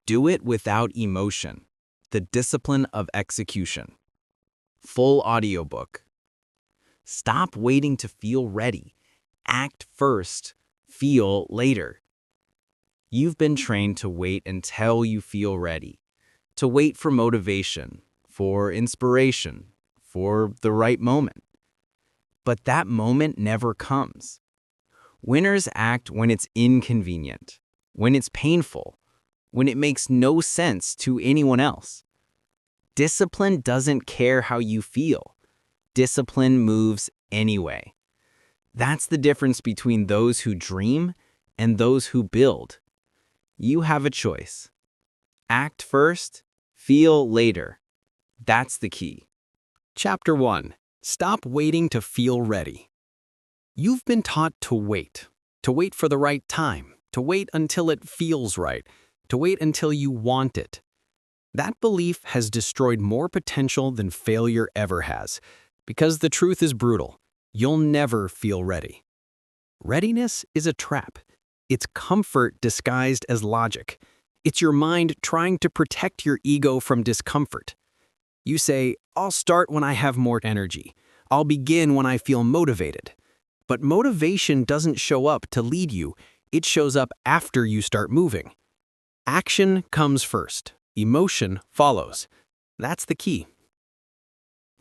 Do it without emotion. The discipline of execution. Full audiobook. Stop waiting to feel ready. Act first, feel later. You've been trained to wait until you feel ready. To wait for motivation, for inspiration, for the right moment. But that moment never comes. Winners act when it's inconvenient, when it's painful, when it makes no sense to anyone else. Discipline doesn't care how you feel. Discipline moves anyway. That's the difference between those who dream and those who build. You have a choice. Act first, feel later. That's the key. Chapter 1. Stop waiting to feel ready. You've been taught to wait for the right time, to wait until it feels right, to wait until you want it. That belief has destroyed more potential than failure ever has, because the truth is brutal. You'll never feel ready. Readiness is a trap. It's comfort disguised as logic. It's your mind trying to protect your ego from discomfort. You say, I'll start when I have more energy. I'll begin when I feel motivated. But motivation doesn't show up to lead you. It shows up after you start moving. Action comes first. Emotion follows. That's the key.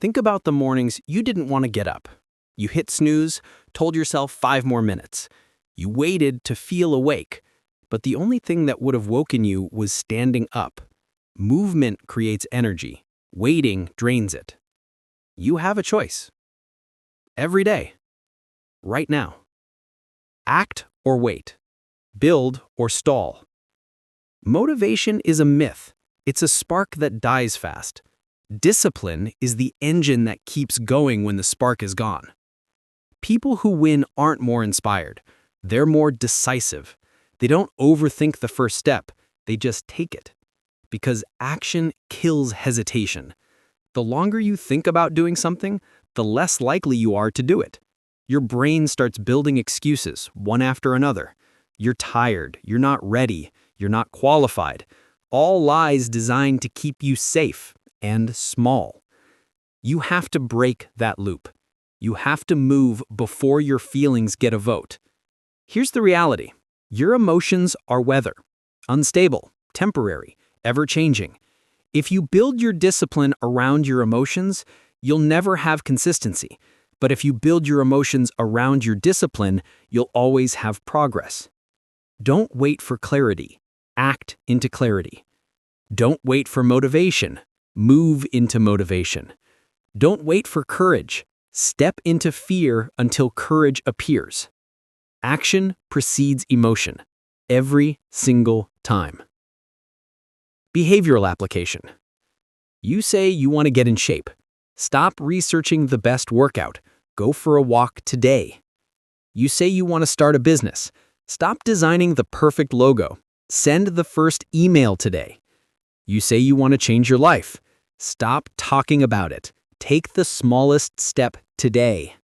Think about the mornings you didn't want to get up. You hit snooze, told yourself 5 more minutes. You waited to feel awake, but the only thing that would have woken you was standing up. Movement creates energy. Waiting drains it. You have a choice. Every day. Right now. Act or wait. Build or stall. Motivation is a myth. It's a spark that dies fast. Discipline is the engine that keeps going when the spark is gone. People who win aren't more inspired. They're more decisive. They don't overthink the first step. They just take it. Because action kills hesitation. The longer you think about doing something, the less likely you are to do it. Your brain starts building excuses, one after another. You're tired, you're not ready, you're not qualified. All lies designed to keep you safe and small. You have to break that loop. You have to move before your feelings get a vote. Here's the reality. Your emotions are weather. Unstable, temporary, ever-changing. If you build your discipline around your emotions, you'll never have consistency. But if you build your emotions around your discipline, you'll always have progress. Don't wait for clarity. Act into clarity. Don't wait for motivation. Move into motivation. Don't wait for courage. Step into fear until courage appears. Action precedes emotion. Every single time. Behavioral application. You say you want to get in shape. Stop researching the best workout. Go for a walk today. You say you want to start a business. Stop designing the perfect logo. Send the first email today. You say you want to change your life. Stop talking about it. Take the smallest step today.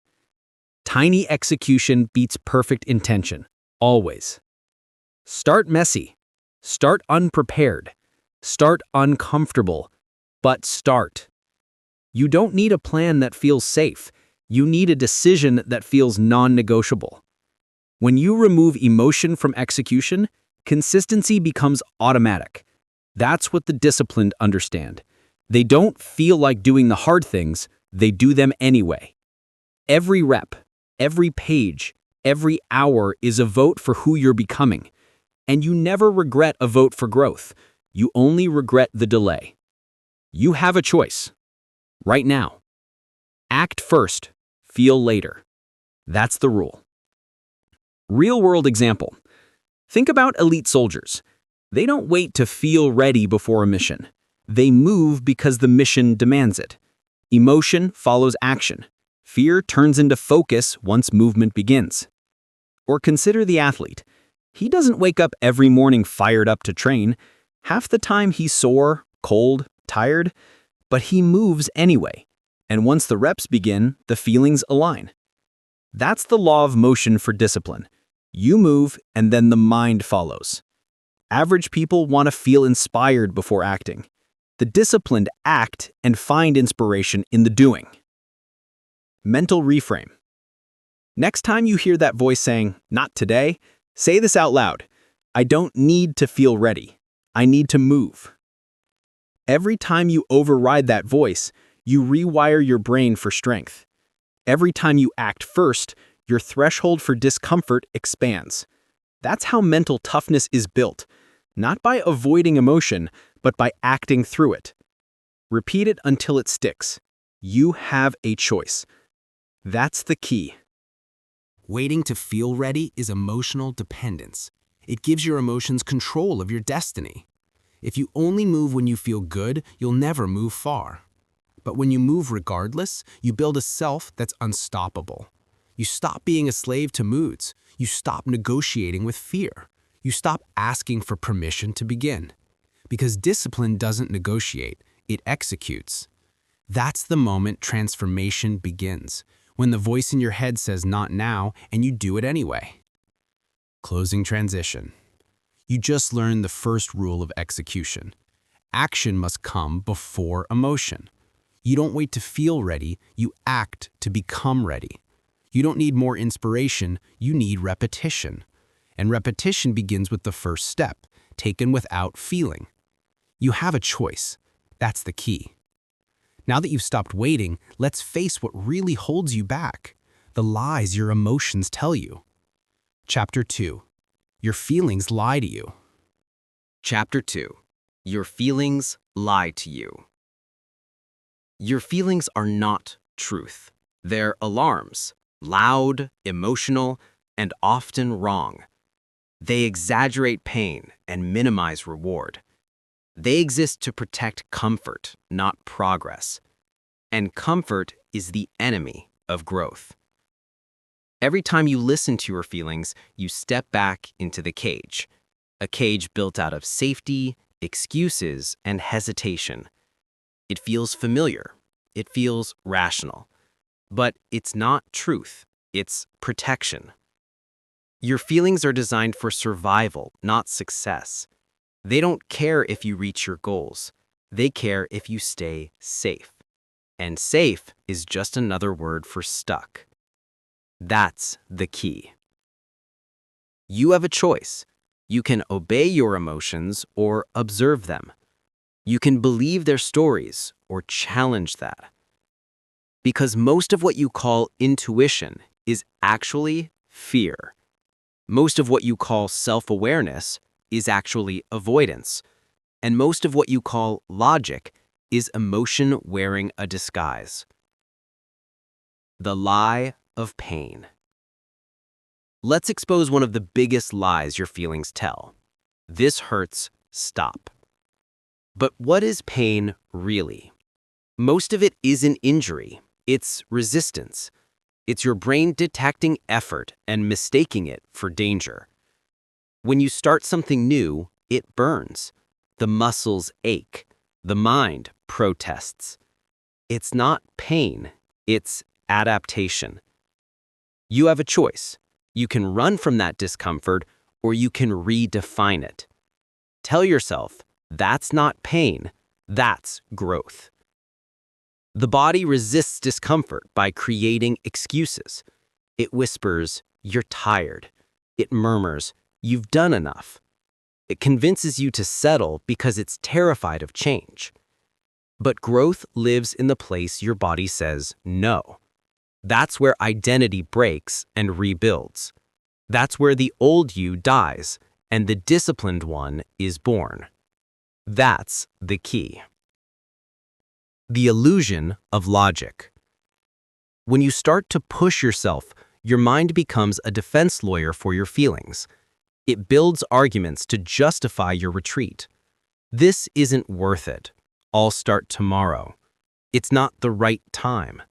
Tiny execution beats perfect intention. Always. Start messy. Start unprepared. Start uncomfortable. But start. You don't need a plan that feels safe. You need a decision that feels non-negotiable. When you remove emotion from execution, consistency becomes automatic. That's what the disciplined understand. They don't feel like doing the hard things, they do them anyway. Every rep, every page, every hour is a vote for who you're becoming. And you never regret a vote for growth. You only regret the delay. You have a choice. Right now. Act first, feel later. That's the rule. Real-world example. Think about elite soldiers. They don't wait to feel ready before a mission. They move because the mission demands it. Emotion follows action. Fear turns into focus once movement begins. Or consider the athlete. He doesn't wake up every morning fired up to train. Half the time he's sore, cold, tired, but he moves anyway. And once the reps begin, the feelings align. That's the law of motion for discipline. You move and then the mind follows. Average people want to feel inspired before acting. The disciplined act and find inspiration in the doing. Mental reframe. Next time you hear that voice saying, "Not today," say this out loud. I don't need to feel ready. I need to move. Every time you override that voice, you rewire your brain for strength. Every time you act first, your threshold for discomfort expands. That's how mental toughness is built, not by avoiding emotion, but by acting through it. Repeat it until it sticks. You have a choice. That's the key. Waiting to feel ready is emotional dependence. It gives your emotions control of your destiny. If you only move when you feel good, you'll never move far. But when you move regardless, you build a self that's unstoppable. You stop being a slave to moods. You stop negotiating with fear. You stop asking for permission to begin. Because discipline doesn't negotiate, it executes. That's the moment transformation begins, when the voice in your head says not now, and you do it anyway. Closing transition. You just learned the first rule of execution. Action must come before emotion. You don't wait to feel ready, you act to become ready. You don't need more inspiration, you need repetition. And repetition begins with the first step, taken without feeling. You have a choice. That's the key. Now that you've stopped waiting, let's face what really holds you back, the lies your emotions tell you. Chapter 2. Your feelings lie to you. Chapter 2. Your feelings lie to you. Your feelings are not truth. They're alarms, loud, emotional, and often wrong. They exaggerate pain and minimize reward. They exist to protect comfort, not progress. And comfort is the enemy of growth. Every time you listen to your feelings, you step back into the cage. A cage built out of safety, excuses, and hesitation. It feels familiar. It feels rational. But it's not truth. It's protection. Your feelings are designed for survival, not success. They don't care if you reach your goals. They care if you stay safe. And safe is just another word for stuck. That's the key. You have a choice. You can obey your emotions or observe them. You can believe their stories or challenge that. Because most of what you call intuition is actually fear. Most of what you call self-awareness is actually avoidance. And most of what you call logic is emotion wearing a disguise. The lie of pain. Let's expose one of the biggest lies your feelings tell. This hurts, stop. But what is pain really? Most of it isn't injury, it's resistance. It's your brain detecting effort and mistaking it for danger. When you start something new, it burns. The muscles ache. The mind protests. It's not pain, it's adaptation. You have a choice. You can run from that discomfort or you can redefine it. Tell yourself, that's not pain, that's growth. The body resists discomfort by creating excuses. It whispers, you're tired. It murmurs, you've done enough. It convinces you to settle because it's terrified of change. But growth lives in the place your body says no. That's where identity breaks and rebuilds. That's where the old you dies and the disciplined one is born. That's the key. The illusion of logic. When you start to push yourself, your mind becomes a defense lawyer for your feelings. It builds arguments to justify your retreat. This isn't worth it. I'll start tomorrow. It's not the right time.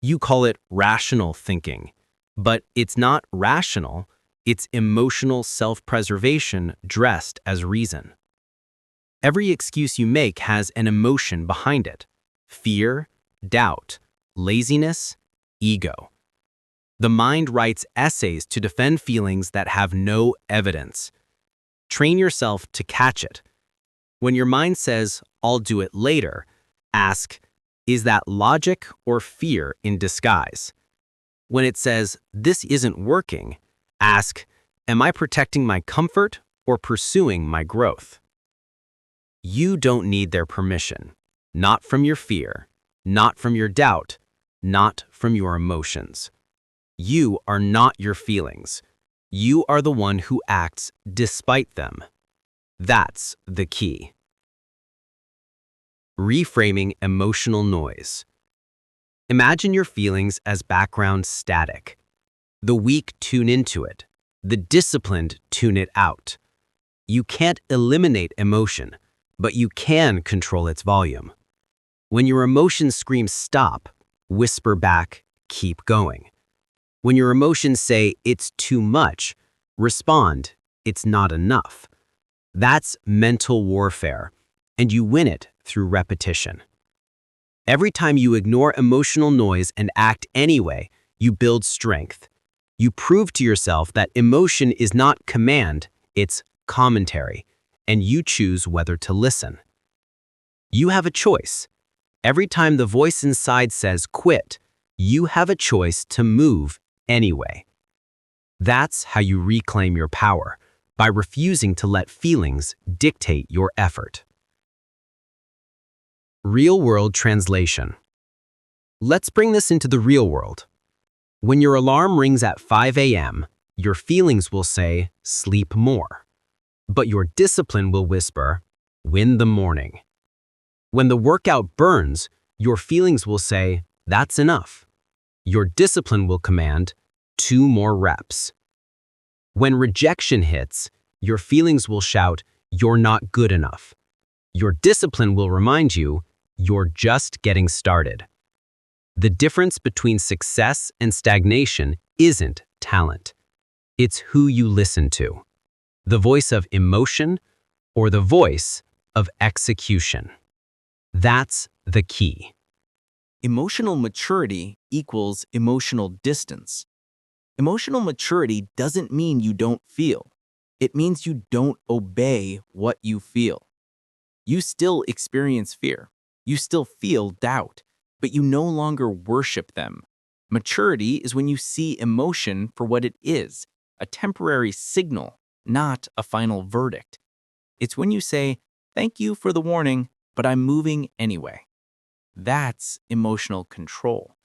You call it rational thinking, but it's not rational. It's emotional self-preservation dressed as reason. Every excuse you make has an emotion behind it: fear, doubt, laziness, ego. The mind writes essays to defend feelings that have no evidence. Train yourself to catch it. When your mind says, "I'll do it later," ask, "Is that logic or fear in disguise?" When it says, "This isn't working," ask, "Am I protecting my comfort or pursuing my growth?" You don't need their permission. Not from your fear, not from your doubt, not from your emotions. You are not your feelings. You are the one who acts despite them. That's the key. Reframing emotional noise. Imagine your feelings as background static. The weak tune into it. The disciplined tune it out. You can't eliminate emotion, but you can control its volume. When your emotions scream stop, whisper back, keep going. When your emotions say it's too much, respond, it's not enough. That's mental warfare, and you win it through repetition. Every time you ignore emotional noise and act anyway, you build strength. You prove to yourself that emotion is not command, it's commentary, and you choose whether to listen. You have a choice. Every time the voice inside says quit, you have a choice to move anyway. That's how you reclaim your power, by refusing to let feelings dictate your effort. Real-world translation. Let's bring this into the real world. When your alarm rings at 5 a.m., your feelings will say, sleep more. But your discipline will whisper, win the morning. When the workout burns, your feelings will say, that's enough. Your discipline will command, 2 more reps. When rejection hits, your feelings will shout, you're not good enough. Your discipline will remind you, you're just getting started. The difference between success and stagnation isn't talent. It's who you listen to. The voice of emotion or the voice of execution. That's the key. Emotional maturity equals emotional distance. Emotional maturity doesn't mean you don't feel. It means you don't obey what you feel. You still experience fear. You still feel doubt, but you no longer worship them. Maturity is when you see emotion for what it is, a temporary signal, not a final verdict. It's when you say, thank you for the warning, but I'm moving anyway. That's emotional control.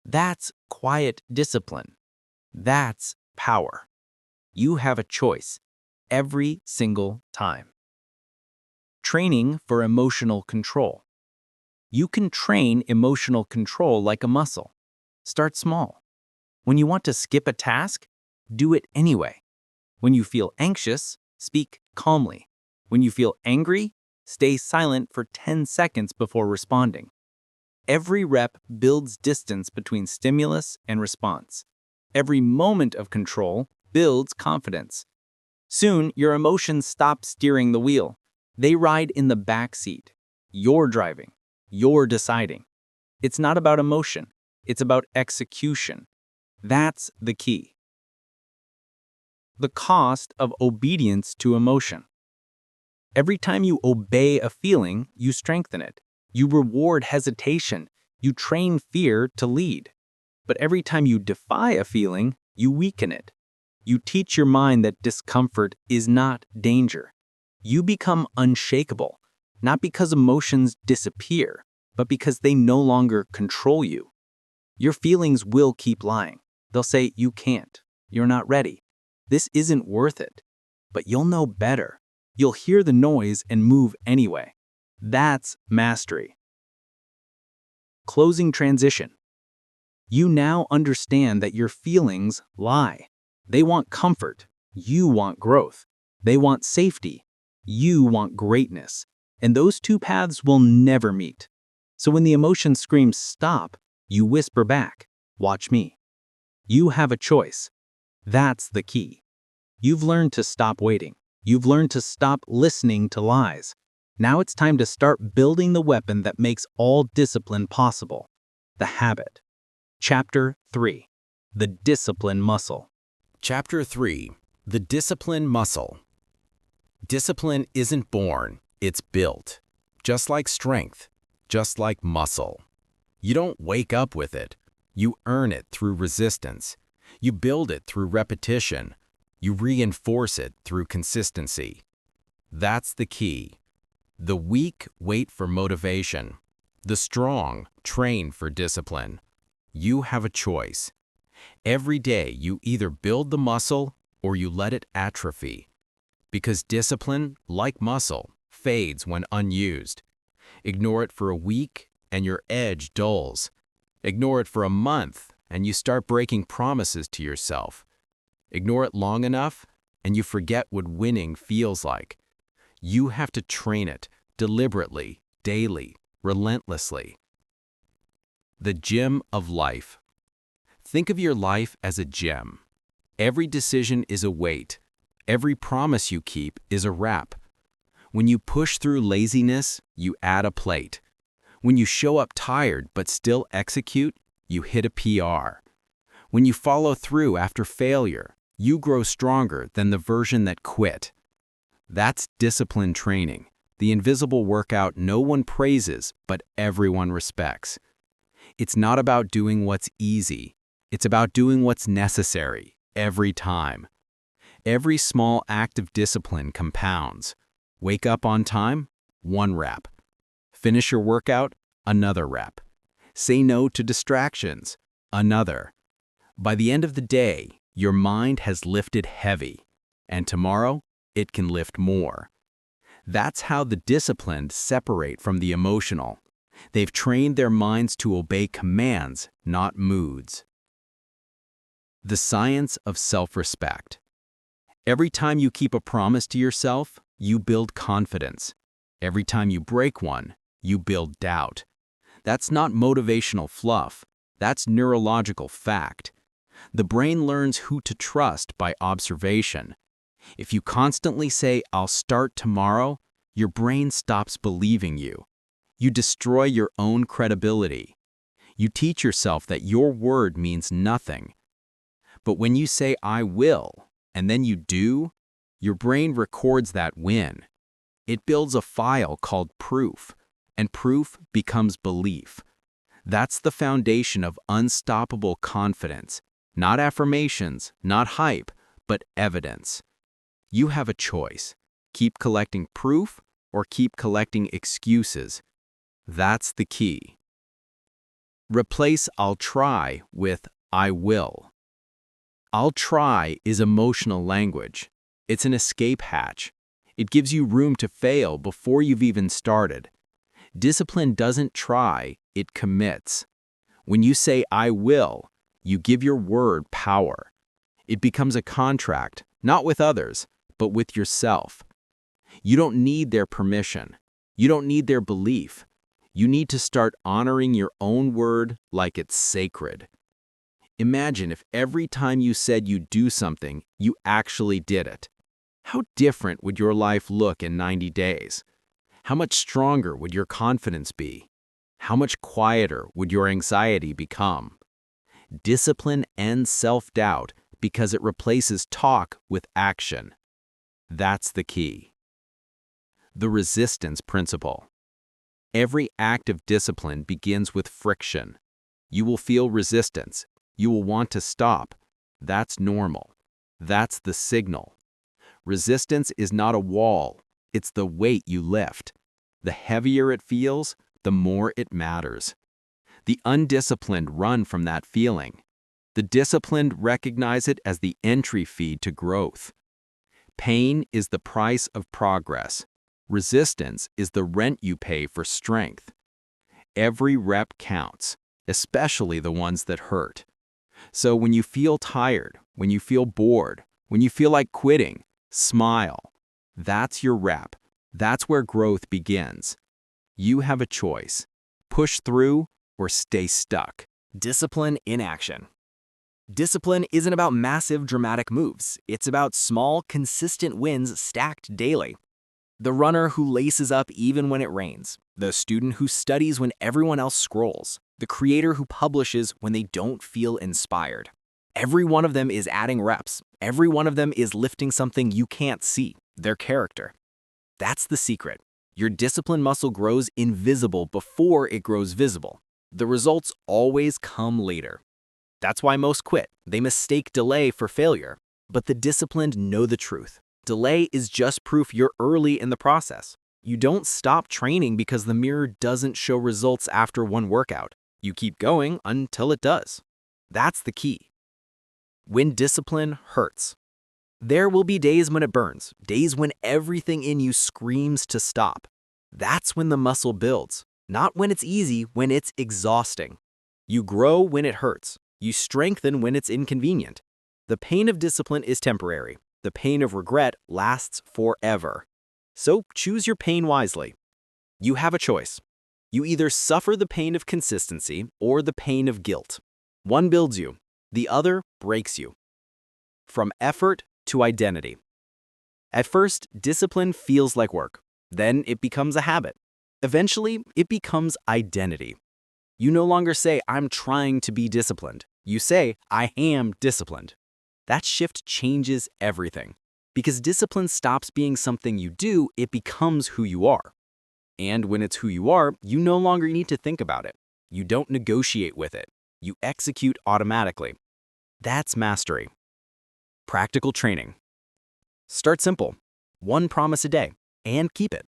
That's quiet discipline. That's power. You have a choice every single time. Training for emotional control. You can train emotional control like a muscle. Start small. When you want to skip a task, do it anyway. When you feel anxious, speak calmly. When you feel angry, stay silent for 10 seconds before responding. Every rep builds distance between stimulus and response. Every moment of control builds confidence. Soon, your emotions stop steering the wheel. They ride in the back seat. You're driving. You're deciding. It's not about emotion. It's about execution. That's the key. The cost of obedience to emotion. Every time you obey a feeling, you strengthen it. You reward hesitation. You train fear to lead. But every time you defy a feeling, you weaken it. You teach your mind that discomfort is not danger. You become unshakable, not because emotions disappear, but because they no longer control you. Your feelings will keep lying. They'll say, you can't. You're not ready. This isn't worth it. But you'll know better. You'll hear the noise and move anyway. That's mastery. Closing transition. You now understand that your feelings lie. They want comfort. You want growth. They want safety. You want greatness. And those two paths will never meet. So when the emotion screams stop, you whisper back, watch me. You have a choice. That's the key. You've learned to stop waiting. You've learned to stop listening to lies. Now it's time to start building the weapon that makes all discipline possible. The habit. Chapter 3. The Discipline Muscle. Chapter 3. The Discipline Muscle. Discipline isn't born, it's built. Just like strength, just like muscle. You don't wake up with it. You earn it through resistance. You build it through repetition. You reinforce it through consistency. That's the key. The weak wait for motivation. The strong train for discipline. You have a choice. Every day you either build the muscle or you let it atrophy. Because discipline, like muscle, fades when unused. Ignore it for a week and your edge dulls. Ignore it for a month and you start breaking promises to yourself. Ignore it long enough and you forget what winning feels like. You have to train it deliberately, daily, relentlessly. The gym of life. Think of your life as a gym. Every decision is a weight. Every promise you keep is a rep. When you push through laziness, you add a plate. When you show up tired but still execute, you hit a PR. When you follow through after failure, you grow stronger than the version that quit. That's discipline training, the invisible workout no one praises but everyone respects. It's not about doing what's easy. It's about doing what's necessary every time. Every small act of discipline compounds. Wake up on time, 1 rep. Finish your workout, another rep. Say no to distractions, another. By the end of the day, your mind has lifted heavy, and tomorrow, it can lift more. That's how the disciplined separate from the emotional. They've trained their minds to obey commands, not moods. The science of self-respect. Every time you keep a promise to yourself, you build confidence. Every time you break one, you build doubt. That's not motivational fluff. That's neurological fact. The brain learns who to trust by observation. If you constantly say, "I'll start tomorrow," your brain stops believing you. You destroy your own credibility. You teach yourself that your word means nothing. But when you say, "I will," and then you do, your brain records that win. It builds a file called proof, and proof becomes belief. That's the foundation of unstoppable confidence. Not affirmations, not hype, but evidence. You have a choice. Keep collecting proof or keep collecting excuses. That's the key. Replace "I'll try" with "I will." "I'll try" is emotional language. It's an escape hatch. It gives you room to fail before you've even started. Discipline doesn't try, it commits. When you say "I will," you give your word power. It becomes a contract, not with others, but with yourself. You don't need their permission. You don't need their belief. You need to start honoring your own word like it's sacred. Imagine if every time you said you'd do something, you actually did it. How different would your life look in 90 days? How much stronger would your confidence be? How much quieter would your anxiety become? Discipline ends self-doubt because it replaces talk with action. That's the key. The resistance principle. Every act of discipline begins with friction. You will feel resistance. You will want to stop. That's normal. That's the signal. Resistance is not a wall. It's the weight you lift. The heavier it feels, the more it matters. The undisciplined run from that feeling. The disciplined recognize it as the entry fee to growth. Pain is the price of progress. Resistance is the rent you pay for strength. Every rep counts, especially the ones that hurt. So when you feel tired, when you feel bored, when you feel like quitting, smile. That's your rep. That's where growth begins. You have a choice. Push through or stay stuck. Discipline in action. Discipline isn't about massive, dramatic moves. It's about small, consistent wins stacked daily. The runner who laces up even when it rains. The student who studies when everyone else scrolls. The creator who publishes when they don't feel inspired. Every one of them is adding reps. Every one of them is lifting something you can't see, their character. That's the secret. Your discipline muscle grows invisible before it grows visible. The results always come later. That's why most quit. They mistake delay for failure. But the disciplined know the truth. Delay is just proof you're early in the process. You don't stop training because the mirror doesn't show results after one workout. You keep going until it does. That's the key. When discipline hurts. There will be days when it burns, days when everything in you screams to stop. That's when the muscle builds, not when it's easy, when it's exhausting. You grow when it hurts. You strengthen when it's inconvenient. The pain of discipline is temporary. The pain of regret lasts forever. So choose your pain wisely. You have a choice. You either suffer the pain of consistency or the pain of guilt. One builds you. The other breaks you. From effort to identity. At first, discipline feels like work. Then it becomes a habit. Eventually, it becomes identity. You no longer say, "I'm trying to be disciplined." You say, "I am disciplined." That shift changes everything. Because discipline stops being something you do, it becomes who you are. And when it's who you are, you no longer need to think about it. You don't negotiate with it. You execute automatically. That's mastery. Practical training. Start simple. One promise a day, and keep it.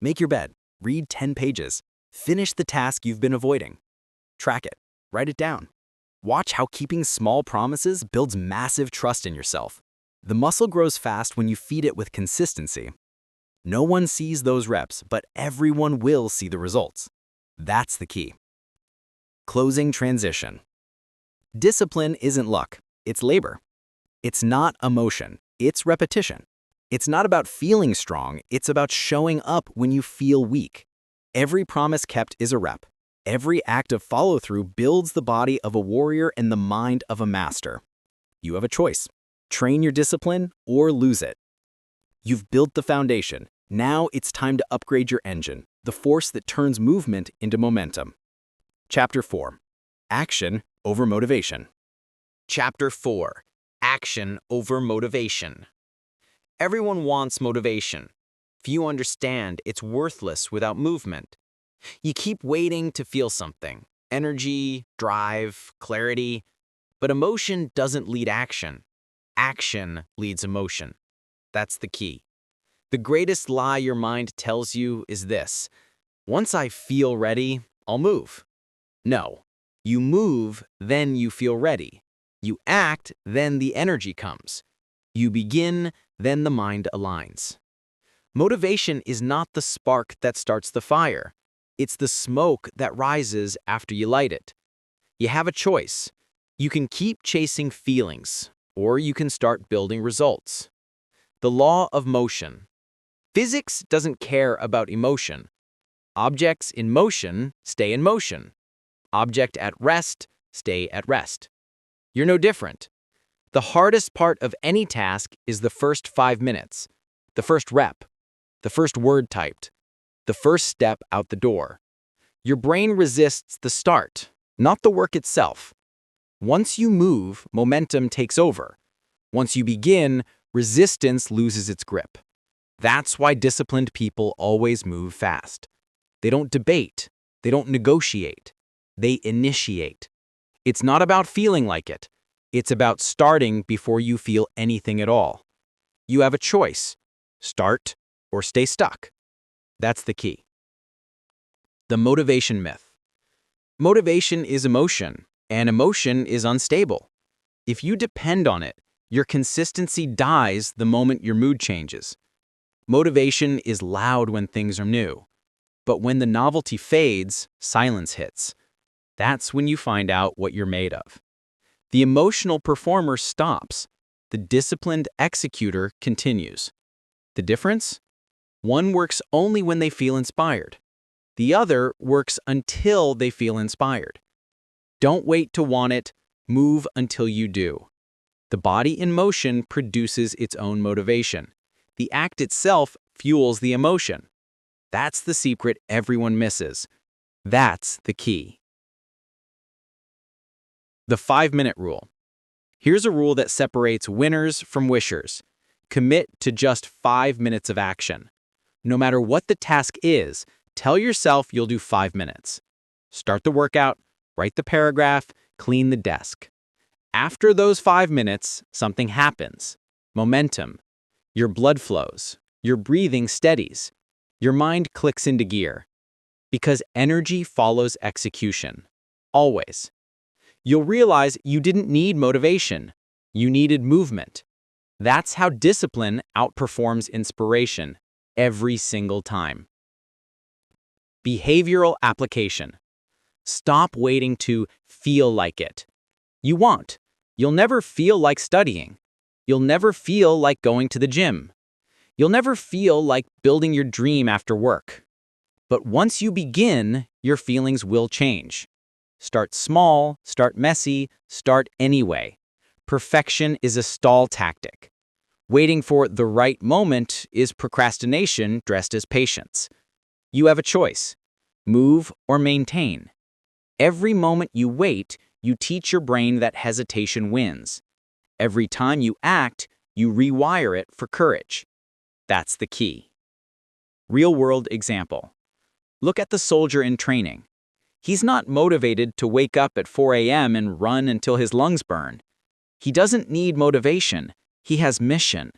Make your bed. Read 10 pages. Finish the task you've been avoiding. Track it. Write it down. Watch how keeping small promises builds massive trust in yourself. The muscle grows fast when you feed it with consistency. No one sees those reps, but everyone will see the results. That's the key. Closing transition. Discipline isn't luck, it's labor. It's not emotion, it's repetition. It's not about feeling strong, it's about showing up when you feel weak. Every promise kept is a rep. Every act of follow-through builds the body of a warrior and the mind of a master. You have a choice. Train your discipline or lose it. You've built the foundation. Now it's time to upgrade your engine, the force that turns movement into momentum. Chapter 4. Action over motivation. Chapter 4. Action over motivation. Everyone wants motivation. Few understand it's worthless without movement. You keep waiting to feel something. Energy, drive, clarity. But emotion doesn't lead action. Action leads emotion. That's the key. The greatest lie your mind tells you is this: once I feel ready, I'll move. No. You move, then you feel ready. You act, then the energy comes. You begin, then the mind aligns. Motivation is not the spark that starts the fire. It's the smoke that rises after you light it. You have a choice. You can keep chasing feelings, or you can start building results. The law of motion. Physics doesn't care about emotion. Objects in motion stay in motion. Object at rest stay at rest. You're no different. The hardest part of any task is the first 5 minutes, the first rep, the first word typed, the first step out the door. Your brain resists the start, not the work itself. Once you move, momentum takes over. Once you begin, resistance loses its grip. That's why disciplined people always move fast. They don't debate. They don't negotiate. They initiate. It's not about feeling like it. It's about starting before you feel anything at all. You have a choice: start or stay stuck. That's the key. The motivation myth. Motivation is emotion, and emotion is unstable. If you depend on it, your consistency dies the moment your mood changes. Motivation is loud when things are new. But when the novelty fades, silence hits. That's when you find out what you're made of. The emotional performer stops. The disciplined executor continues. The difference? One works only when they feel inspired. The other works until they feel inspired. Don't wait to want it. Move until you do. The body in motion produces its own motivation. The act itself fuels the emotion. That's the secret everyone misses. That's the key. The 5-minute rule. Here's a rule that separates winners from wishers. Commit to just 5 minutes of action. No matter what the task is, tell yourself you'll do 5 minutes. Start the workout, write the paragraph, clean the desk. After those 5 minutes, something happens. Momentum. Your blood flows. Your breathing steadies. Your mind clicks into gear. Because energy follows execution. Always. You'll realize you didn't need motivation. You needed movement. That's how discipline outperforms inspiration every single time. Behavioral application. Stop waiting to feel like it. You won't. You'll never feel like studying. You'll never feel like going to the gym. You'll never feel like building your dream after work. But once you begin, your feelings will change. Start small, start messy, start anyway. Perfection is a stall tactic. Waiting for the right moment is procrastination dressed as patience. You have a choice: move or maintain. Every moment you wait, you teach your brain that hesitation wins. Every time you act, you rewire it for courage. That's the key. Real-world example. Look at the soldier in training. He's not motivated to wake up at 4 a.m. and run until his lungs burn. He doesn't need motivation. He has mission.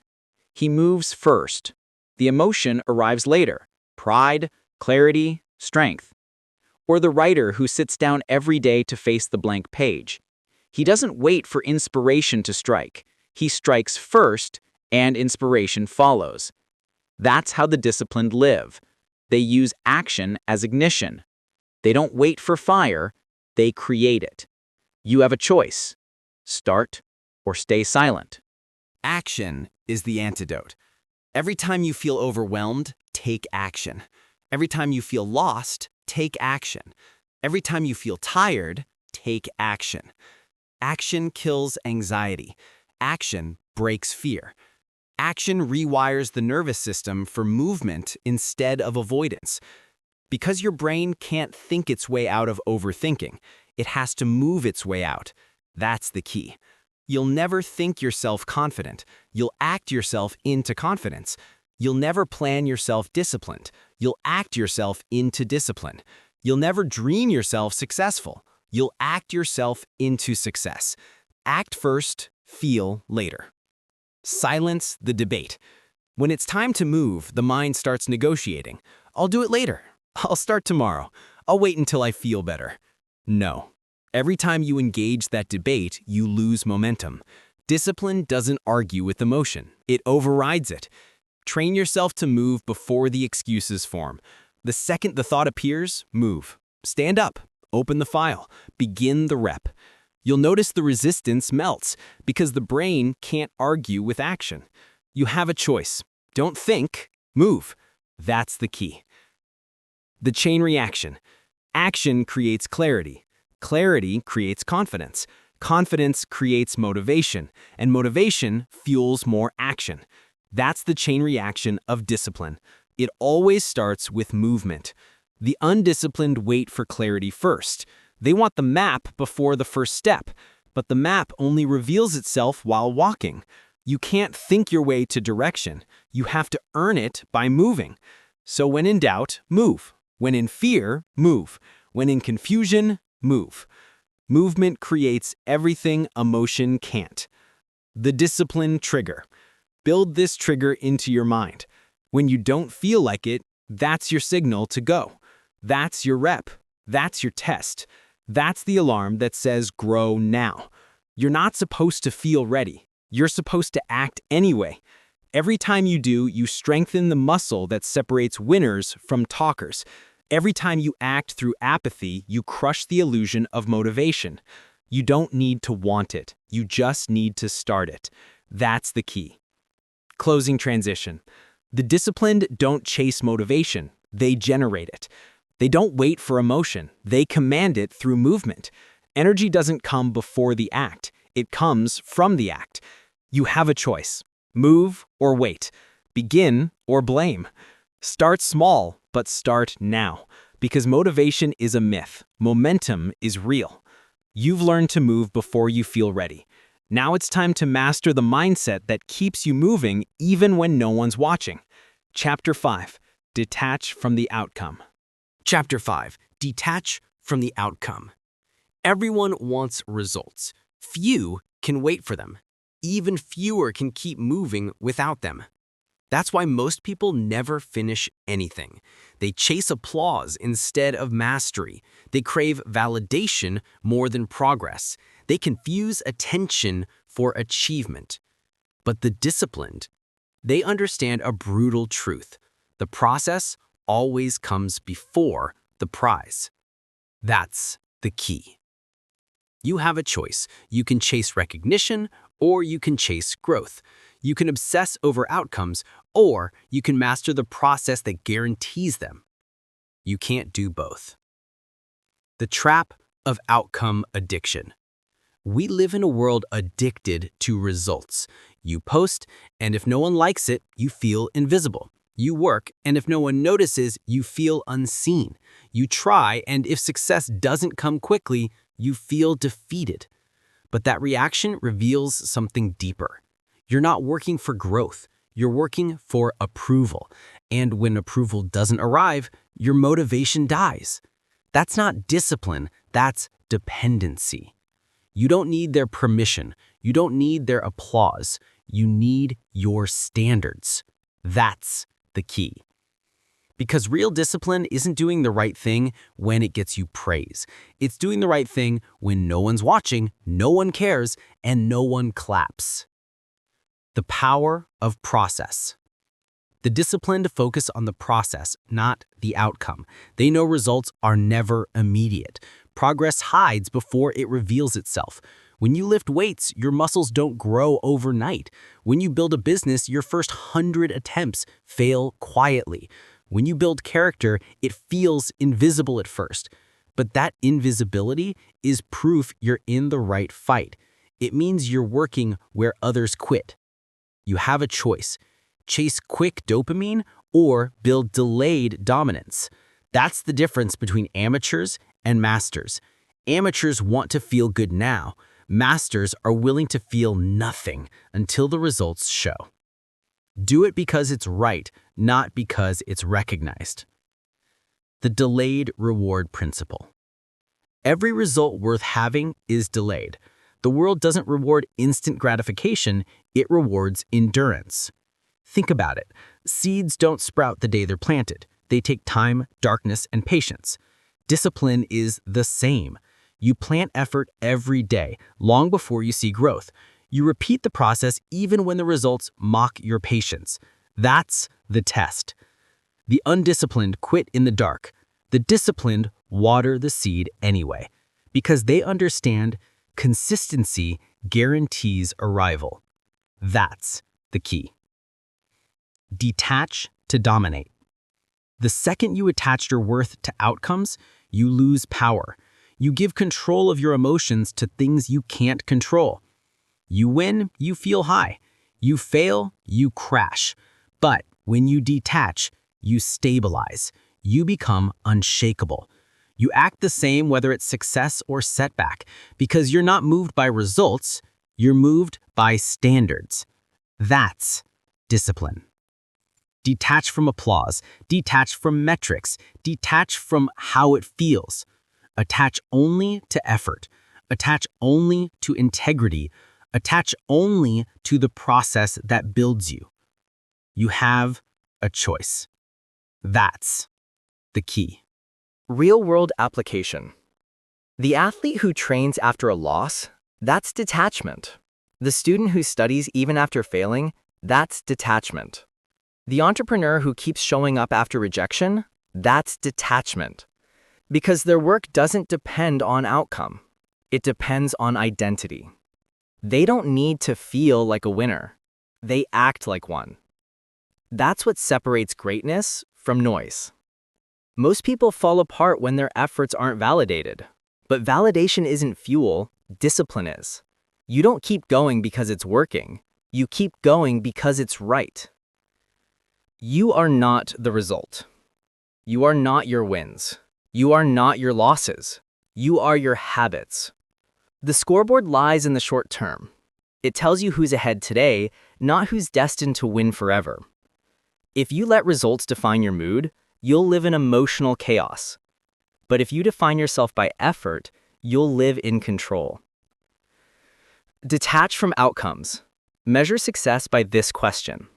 He moves first. The emotion arrives later: pride, clarity, strength. Or the writer who sits down every day to face the blank page. He doesn't wait for inspiration to strike. He strikes first, and inspiration follows. That's how the disciplined live. They use action as ignition. They don't wait for fire, they create it. You have a choice: start or stay silent. Action is the antidote. Every time you feel overwhelmed, take action. Every time you feel lost, take action. Every time you feel tired, take action. Action kills anxiety. Action breaks fear. Action rewires the nervous system for movement instead of avoidance. Because your brain can't think its way out of overthinking, it has to move its way out. That's the key. You'll never think yourself confident. You'll act yourself into confidence. You'll never plan yourself disciplined. You'll act yourself into discipline. You'll never dream yourself successful. You'll act yourself into success. Act first, feel later. Silence the debate. When it's time to move, the mind starts negotiating. I'll do it later. I'll start tomorrow. I'll wait until I feel better. No. Every time you engage that debate, you lose momentum. Discipline doesn't argue with emotion. It overrides it. Train yourself to move before the excuses form. The second the thought appears, move. Stand up. Open the file. Begin the rep. You'll notice the resistance melts because the brain can't argue with action. You have a choice. Don't think, move. That's the key. The chain reaction. Action creates clarity. Clarity creates confidence. Confidence creates motivation, and motivation fuels more action. That's the chain reaction of discipline. It always starts with movement. The undisciplined wait for clarity first. They want the map before the first step, but the map only reveals itself while walking. You can't think your way to direction. You have to earn it by moving. So when in doubt, move. When in fear, move. When in confusion, move. Movement creates everything emotion can't. The discipline trigger. Build this trigger into your mind. When you don't feel like it, that's your signal to go. That's your rep. That's your test. That's the alarm that says grow now. You're not supposed to feel ready. You're supposed to act anyway. Every time you do, you strengthen the muscle that separates winners from talkers. Every time you act through apathy, you crush the illusion of motivation. You don't need to want it. You just need to start it. That's the key. Closing transition. The disciplined don't chase motivation. They generate it. They don't wait for emotion. They command it through movement. Energy doesn't come before the act. It comes from the act. You have a choice. Move or wait. Begin or blame. Start small, but start now. Because motivation is a myth. Momentum is real. You've learned to move before you feel ready. Now it's time to master the mindset that keeps you moving even when no one's watching. Chapter 5. Detach from the outcome. Chapter 5. Detach from the outcome. Everyone wants results. Few can wait for them. Even fewer can keep moving without them. That's why most people never finish anything. They chase applause instead of mastery. They crave validation more than progress. They confuse attention for achievement. But the disciplined, they understand a brutal truth. The process always comes before the prize. That's the key. You have a choice. You can chase recognition or you can chase growth. You can obsess over outcomes, or you can master the process that guarantees them. You can't do both. The trap of outcome addiction. We live in a world addicted to results. You post, and if no one likes it, you feel invisible. You work, and if no one notices, you feel unseen. You try, and if success doesn't come quickly, you feel defeated. But that reaction reveals something deeper. You're not working for growth. You're working for approval. And when approval doesn't arrive, your motivation dies. That's not discipline, that's dependency. You don't need their permission. You don't need their applause. You need your standards. That's the key. Because real discipline isn't doing the right thing when it gets you praise. It's doing the right thing when no one's watching, no one cares, and no one claps. The power of process. The disciplined focus on the process, not the outcome. They know results are never immediate. Progress hides before it reveals itself. When you lift weights, your muscles don't grow overnight. When you build a business, your first 100 attempts fail quietly. When you build character, it feels invisible at first. But that invisibility is proof you're in the right fight. It means you're working where others quit. You have a choice. Chase quick dopamine or build delayed dominance. That's the difference between amateurs and masters. Amateurs want to feel good now. Masters are willing to feel nothing until the results show. Do it because it's right, not because it's recognized. The delayed reward principle. Every result worth having is delayed. The world doesn't reward instant gratification, it rewards endurance. Think about it. Seeds don't sprout the day they're planted. They take time, darkness, and patience. Discipline is the same. You plant effort every day, long before you see growth. You repeat the process even when the results mock your patience. That's the test. The undisciplined quit in the dark. The disciplined water the seed anyway, because they understand consistency guarantees arrival. That's the key. Detach to dominate. The second you attach your worth to outcomes, you lose power. You give control of your emotions to things you can't control. You win, you feel high. You fail, you crash. But when you detach, you stabilize. You become unshakable. You act the same whether it's success or setback, because you're not moved by results, you're moved by standards. That's discipline. Detach from applause, detach from metrics, detach from how it feels. Attach only to effort. Attach only to integrity. Attach only to the process that builds you. You have a choice. That's the key. Real-world application. The athlete who trains after a loss, that's detachment. The student who studies even after failing, that's detachment. The entrepreneur who keeps showing up after rejection, that's detachment. Because their work doesn't depend on outcome. It depends on identity. They don't need to feel like a winner. They act like one. That's what separates greatness from noise. Most people fall apart when their efforts aren't validated. But validation isn't fuel, discipline is. You don't keep going because it's working. You keep going because it's right. You are not the result. You are not your wins. You are not your losses. You are your habits. The scoreboard lies in the short term. It tells you who's ahead today, not who's destined to win forever. If you let results define your mood, you'll live in emotional chaos. But if you define yourself by effort, you'll live in control. Detach from outcomes. Measure success by this question.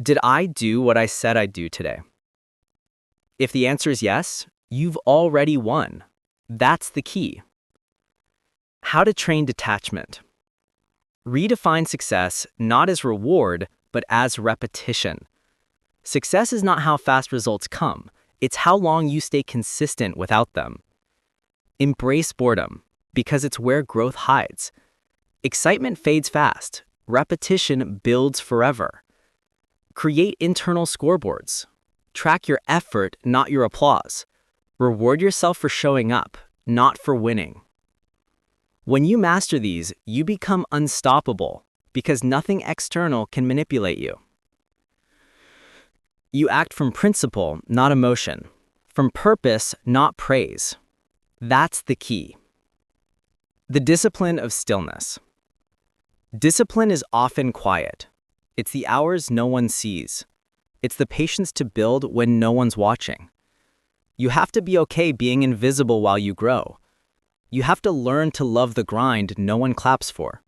Did I do what I said I'd do today? If the answer is yes, you've already won. That's the key. How to train detachment. Redefine success not as reward, but as repetition. Success is not how fast results come, it's how long you stay consistent without them. Embrace boredom, because it's where growth hides. Excitement fades fast, repetition builds forever. Create internal scoreboards. Track your effort, not your applause. Reward yourself for showing up, not for winning. When you master these, you become unstoppable, because nothing external can manipulate you. You act from principle, not emotion. From purpose, not praise. That's the key. The discipline of stillness. Discipline is often quiet. It's the hours no one sees. It's the patience to build when no one's watching. You have to be okay being invisible while you grow. You have to learn to love the grind no one claps for.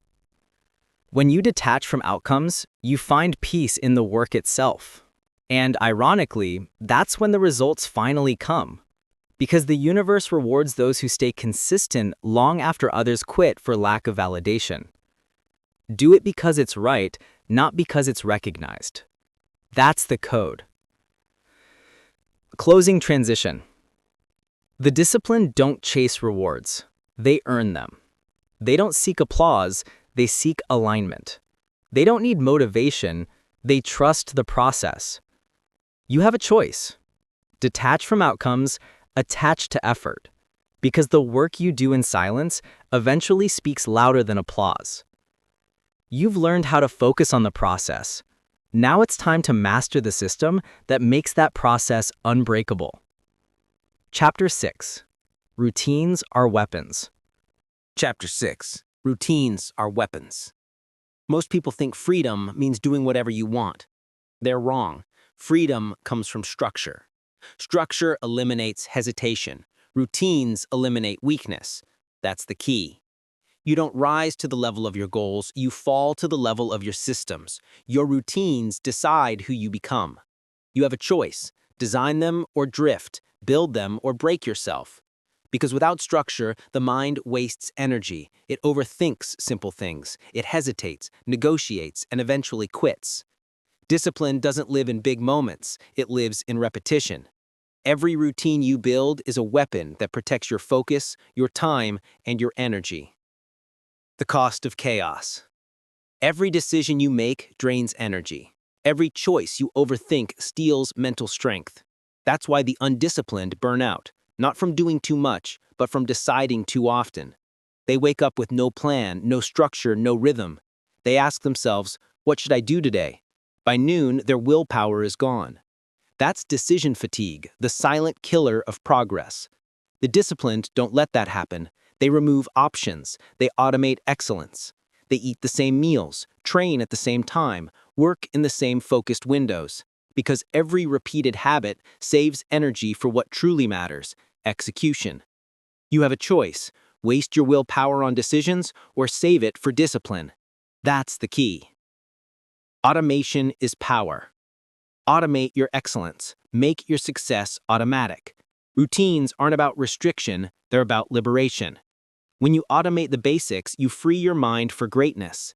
When you detach from outcomes, you find peace in the work itself. And ironically, that's when the results finally come. Because the universe rewards those who stay consistent long after others quit for lack of validation. Do it because it's right, not because it's recognized. That's the code. Closing transition. The disciplined don't chase rewards. They earn them. They don't seek applause, they seek alignment. They don't need motivation, they trust the process. You have a choice. Detach from outcomes, attach to effort. Because the work you do in silence eventually speaks louder than applause. You've learned how to focus on the process. Now it's time to master the system that makes that process unbreakable. Chapter 6. Routines are weapons. Chapter 6. Routines are weapons. Most people think freedom means doing whatever you want. They're wrong. Freedom comes from structure. Structure eliminates hesitation. Routines eliminate weakness. That's the key. You don't rise to the level of your goals, you fall to the level of your systems. Your routines decide who you become. You have a choice: design them or drift, build them or break yourself. Because without structure, the mind wastes energy. It overthinks simple things. It hesitates, negotiates, and eventually quits. Discipline doesn't live in big moments. It lives in repetition. Every routine you build is a weapon that protects your focus, your time, and your energy. The cost of chaos. Every decision you make drains energy. Every choice you overthink steals mental strength. That's why the undisciplined burn out. Not from doing too much, but from deciding too often. They wake up with no plan, no structure, no rhythm. They ask themselves, what should I do today? By noon, their willpower is gone. That's decision fatigue, the silent killer of progress. The disciplined don't let that happen. They remove options. They automate excellence. They eat the same meals, train at the same time, work in the same focused windows. Because every repeated habit saves energy for what truly matters: execution. You have a choice: waste your willpower on decisions or save it for discipline. That's the key. Automation is power. Automate your excellence. Make your success automatic. Routines aren't about restriction, they're about liberation. When you automate the basics, you free your mind for greatness.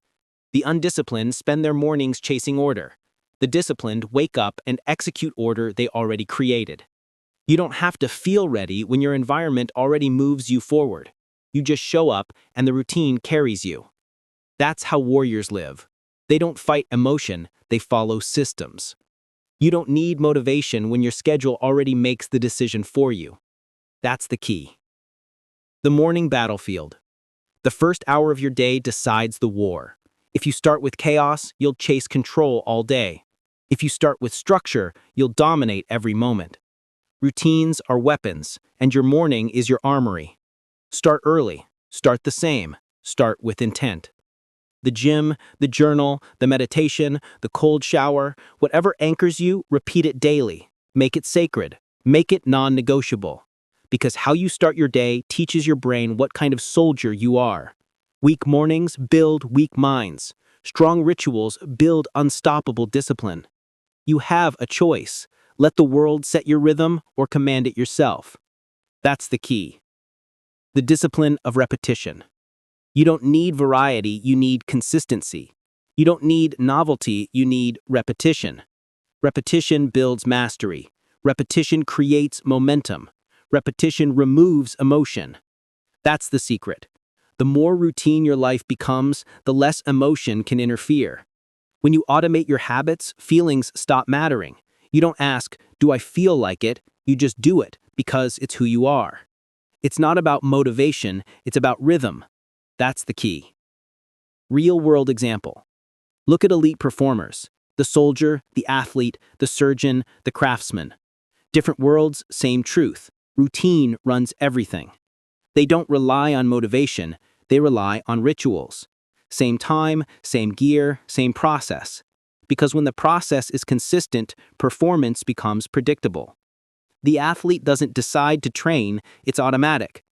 The undisciplined spend their mornings chasing order. The disciplined wake up and execute order they already created. You don't have to feel ready when your environment already moves you forward. You just show up and the routine carries you. That's how warriors live. They don't fight emotion, they follow systems. You don't need motivation when your schedule already makes the decision for you. That's the key. The morning battlefield. The first hour of your day decides the war. If you start with chaos, you'll chase control all day. If you start with structure, you'll dominate every moment. Routines are weapons, and your morning is your armory. Start early. Start the same. Start with intent. The gym, the journal, the meditation, the cold shower, whatever anchors you, repeat it daily. Make it sacred. Make it non-negotiable. Because how you start your day teaches your brain what kind of soldier you are. Weak mornings build weak minds. Strong rituals build unstoppable discipline. You have a choice. Let the world set your rhythm or command it yourself. That's the key. The discipline of repetition. You don't need variety, you need consistency. You don't need novelty, you need repetition. Repetition builds mastery. Repetition creates momentum. Repetition removes emotion. That's the secret. The more routine your life becomes, the less emotion can interfere. When you automate your habits, feelings stop mattering. You don't ask, do I feel like it? You just do it because it's who you are. It's not about motivation, it's about rhythm. That's the key. Real-world example. Look at elite performers. The soldier, the athlete, the surgeon, the craftsman. Different worlds, same truth. Routine runs everything. They don't rely on motivation, they rely on rituals. Same time, same gear, same process. Because when the process is consistent, performance becomes predictable. The athlete doesn't decide to train, it's automatic.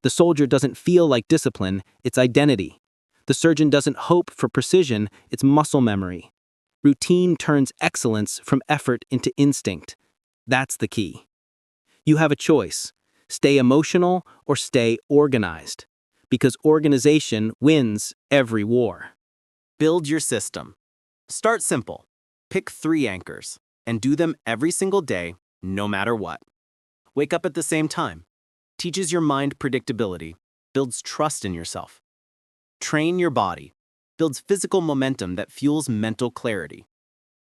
The soldier doesn't feel like discipline, it's identity. The surgeon doesn't hope for precision, it's muscle memory. Routine turns excellence from effort into instinct. That's the key. You have a choice. Stay emotional or stay organized. Because organization wins every war. Build your system. Start simple. Pick 3 anchors and do them every single day, no matter what. Wake up at the same time. Teaches your mind predictability, builds trust in yourself. Train your body, builds physical momentum that fuels mental clarity.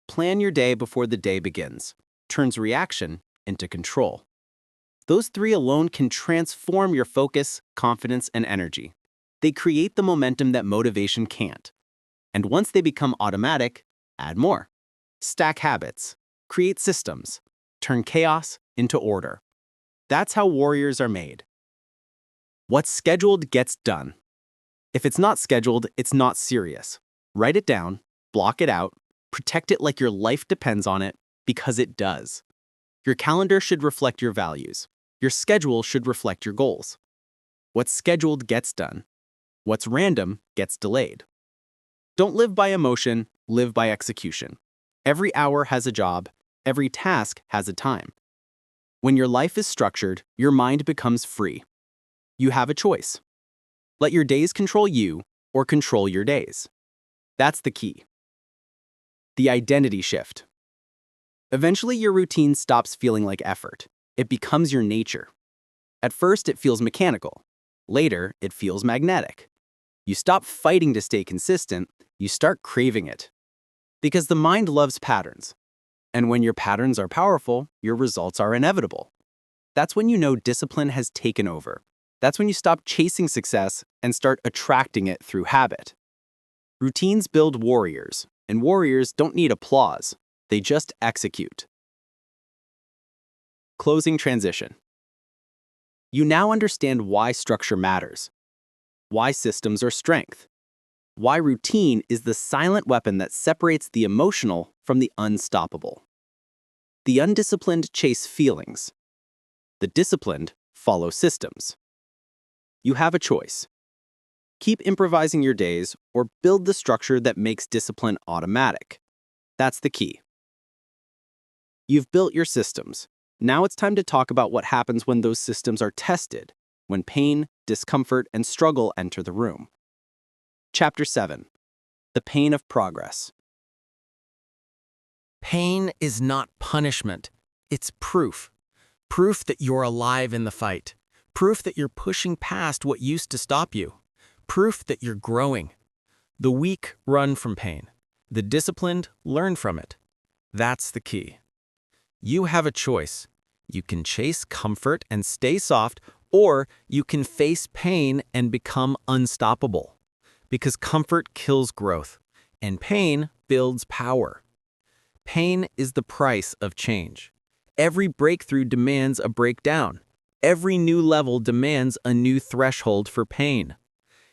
Plan your day before the day begins, turns reaction into control. Those 3 alone can transform your focus, confidence, and energy. They create the momentum that motivation can't. And once they become automatic, add more. Stack habits, create systems, turn chaos into order. That's how warriors are made. What's scheduled gets done. If it's not scheduled, it's not serious. Write it down, block it out, protect it like your life depends on it, because it does. Your calendar should reflect your values. Your schedule should reflect your goals. What's scheduled gets done. What's random gets delayed. Don't live by emotion, live by execution. Every hour has a job, every task has a time. When your life is structured, your mind becomes free. You have a choice. Let your days control you or control your days. That's the key. The identity shift. Eventually, your routine stops feeling like effort. It becomes your nature. At first, it feels mechanical. Later, it feels magnetic. You stop fighting to stay consistent, you start craving it. Because the mind loves patterns. And when your patterns are powerful, your results are inevitable. That's when you know discipline has taken over. That's when you stop chasing success and start attracting it through habit. Routines build warriors, and warriors don't need applause. They just execute. Closing transition. You now understand why structure matters, why systems are strength, why routine is the silent weapon that separates the emotional from the unstoppable. The undisciplined chase feelings. The disciplined follow systems. You have a choice. Keep improvising your days or build the structure that makes discipline automatic. That's the key. You've built your systems. Now it's time to talk about what happens when those systems are tested, when pain, discomfort, and struggle enter the room. Chapter 7. The Pain of Progress. Pain is not punishment. It's proof. Proof that you're alive in the fight. Proof that you're pushing past what used to stop you. Proof that you're growing. The weak run from pain. The disciplined learn from it. That's the key. You have a choice. You can chase comfort and stay soft, or you can face pain and become unstoppable. Because comfort kills growth, and pain builds power. Pain is the price of change. Every breakthrough demands a breakdown. Every new level demands a new threshold for pain.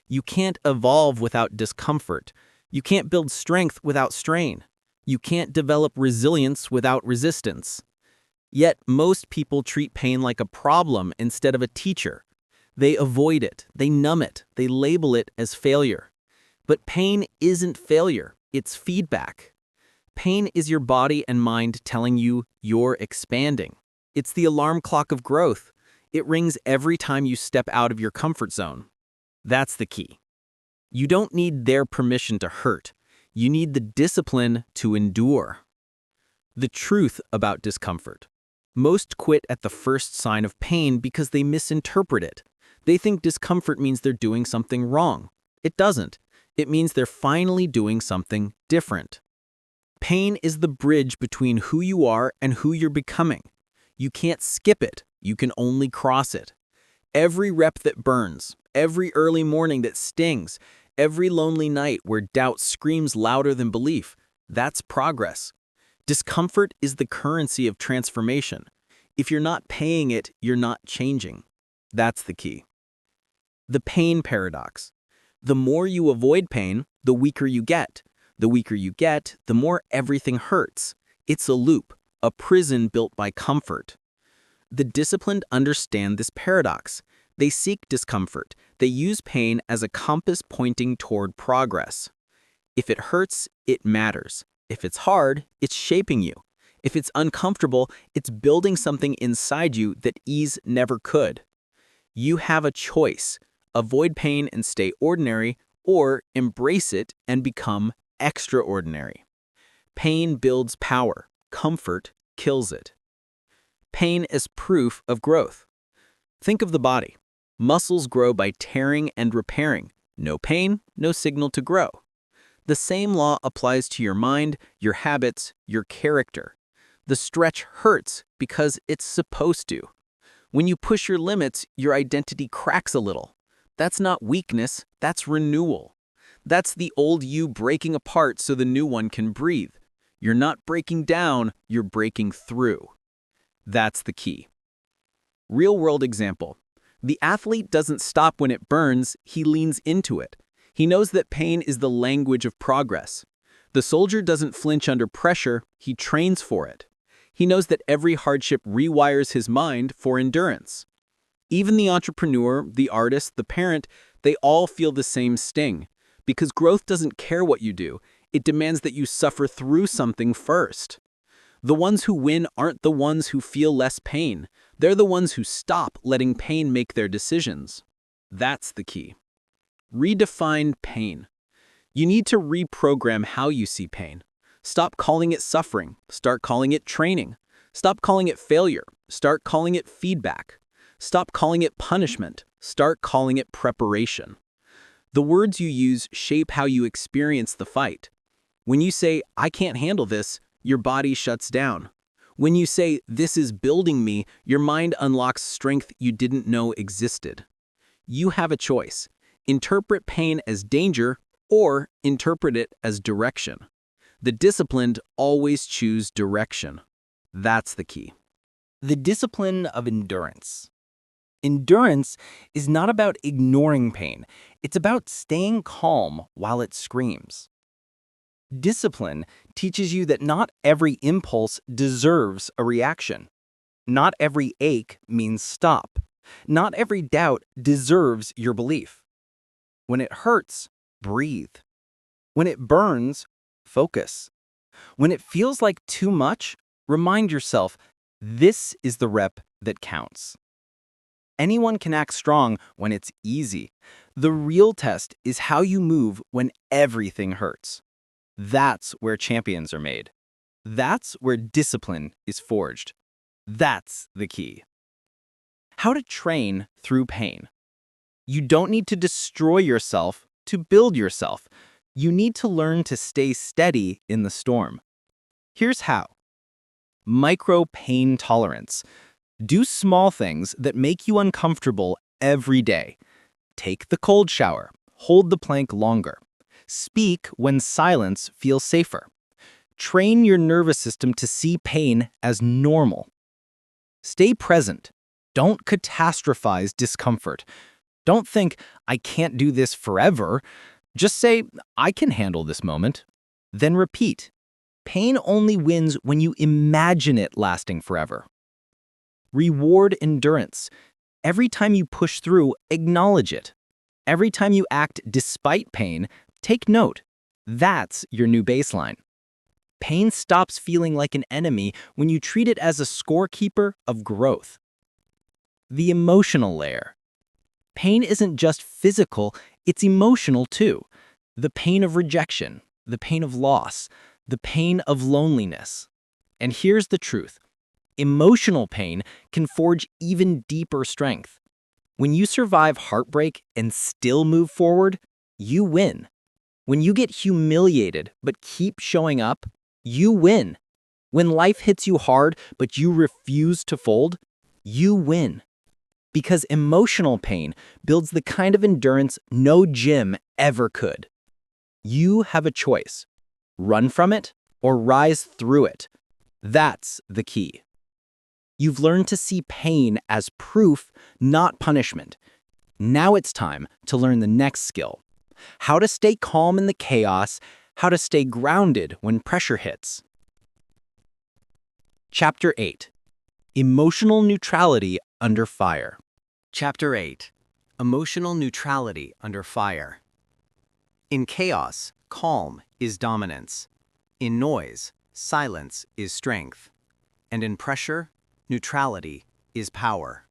You can't evolve without discomfort. You can't build strength without strain. You can't develop resilience without resistance. Yet most people treat pain like a problem instead of a teacher. They avoid it, they numb it, they label it as failure. But pain isn't failure, it's feedback. Pain is your body and mind telling you you're expanding. It's the alarm clock of growth. It rings every time you step out of your comfort zone. That's the key. You don't need their permission to hurt. You need the discipline to endure. The truth about discomfort. Most quit at the first sign of pain because they misinterpret it. They think discomfort means they're doing something wrong. It doesn't. It means they're finally doing something different. Pain is the bridge between who you are and who you're becoming. You can't skip it. You can only cross it. Every rep that burns, every early morning that stings, every lonely night where doubt screams louder than belief, that's progress. Discomfort is the currency of transformation. If you're not paying it, you're not changing. That's the key. The pain paradox. The more you avoid pain, the weaker you get. The weaker you get, the more everything hurts. It's a loop, a prison built by comfort. The disciplined understand this paradox. They seek discomfort. They use pain as a compass pointing toward progress. If it hurts, it matters. If it's hard, it's shaping you. If it's uncomfortable, it's building something inside you that ease never could. You have a choice. Avoid pain and stay ordinary, or embrace it and become extraordinary. Pain builds power. Comfort kills it. Pain is proof of growth. Think of the body. Muscles grow by tearing and repairing. No pain, no signal to grow. The same law applies to your mind, your habits, your character. The stretch hurts because it's supposed to. When you push your limits, your identity cracks a little. That's not weakness, that's renewal. That's the old you breaking apart so the new one can breathe. You're not breaking down, you're breaking through. That's the key. Real-world example. The athlete doesn't stop when it burns, he leans into it. He knows that pain is the language of progress. The soldier doesn't flinch under pressure, he trains for it. He knows that every hardship rewires his mind for endurance. Even the entrepreneur, the artist, the parent, they all feel the same sting. Because growth doesn't care what you do, it demands that you suffer through something first. The ones who win aren't the ones who feel less pain. They're the ones who stop letting pain make their decisions. That's the key. Redefine pain. You need to reprogram how you see pain. Stop calling it suffering. Start calling it training. Stop calling it failure. Start calling it feedback. Stop calling it punishment. Start calling it preparation. The words you use shape how you experience the fight. When you say, "I can't handle this," your body shuts down. When you say, "This is building me," your mind unlocks strength you didn't know existed. You have a choice. Interpret pain as danger or interpret it as direction. The disciplined always choose direction. That's the key. The discipline of endurance. Endurance is not about ignoring pain. It's about staying calm while it screams. Discipline teaches you that not every impulse deserves a reaction. Not every ache means stop. Not every doubt deserves your belief. When it hurts, breathe. When it burns, focus. When it feels like too much, remind yourself, this is the rep that counts. Anyone can act strong when it's easy. The real test is how you move when everything hurts. That's where champions are made. That's where discipline is forged. That's the key. How to train through pain. You don't need to destroy yourself to build yourself. You need to learn to stay steady in the storm. Here's how. Micro pain tolerance. Do small things that make you uncomfortable every day. Take the cold shower. Hold the plank longer. Speak when silence feels safer. Train your nervous system to see pain as normal. Stay present. Don't catastrophize discomfort. Don't think, I can't do this forever. Just say, I can handle this moment. Then repeat. Pain only wins when you imagine it lasting forever. Reward endurance. Every time you push through, acknowledge it. Every time you act despite pain, take note. That's your new baseline. Pain stops feeling like an enemy when you treat it as a scorekeeper of growth. The emotional layer. Pain isn't just physical, it's emotional too. The pain of rejection, the pain of loss, the pain of loneliness. And here's the truth. Emotional pain can forge even deeper strength. When you survive heartbreak and still move forward, you win. When you get humiliated but keep showing up, you win. When life hits you hard but you refuse to fold, you win. Because emotional pain builds the kind of endurance no gym ever could. You have a choice. Run from it or rise through it. That's the key. You've learned to see pain as proof, not punishment. Now it's time to learn the next skill. How to stay calm in the chaos, how to stay grounded when pressure hits. Chapter 8. Emotional Neutrality Under Fire. Chapter 8. Emotional Neutrality Under Fire. In chaos, calm is dominance. In noise, silence is strength. And in pressure, neutrality is power.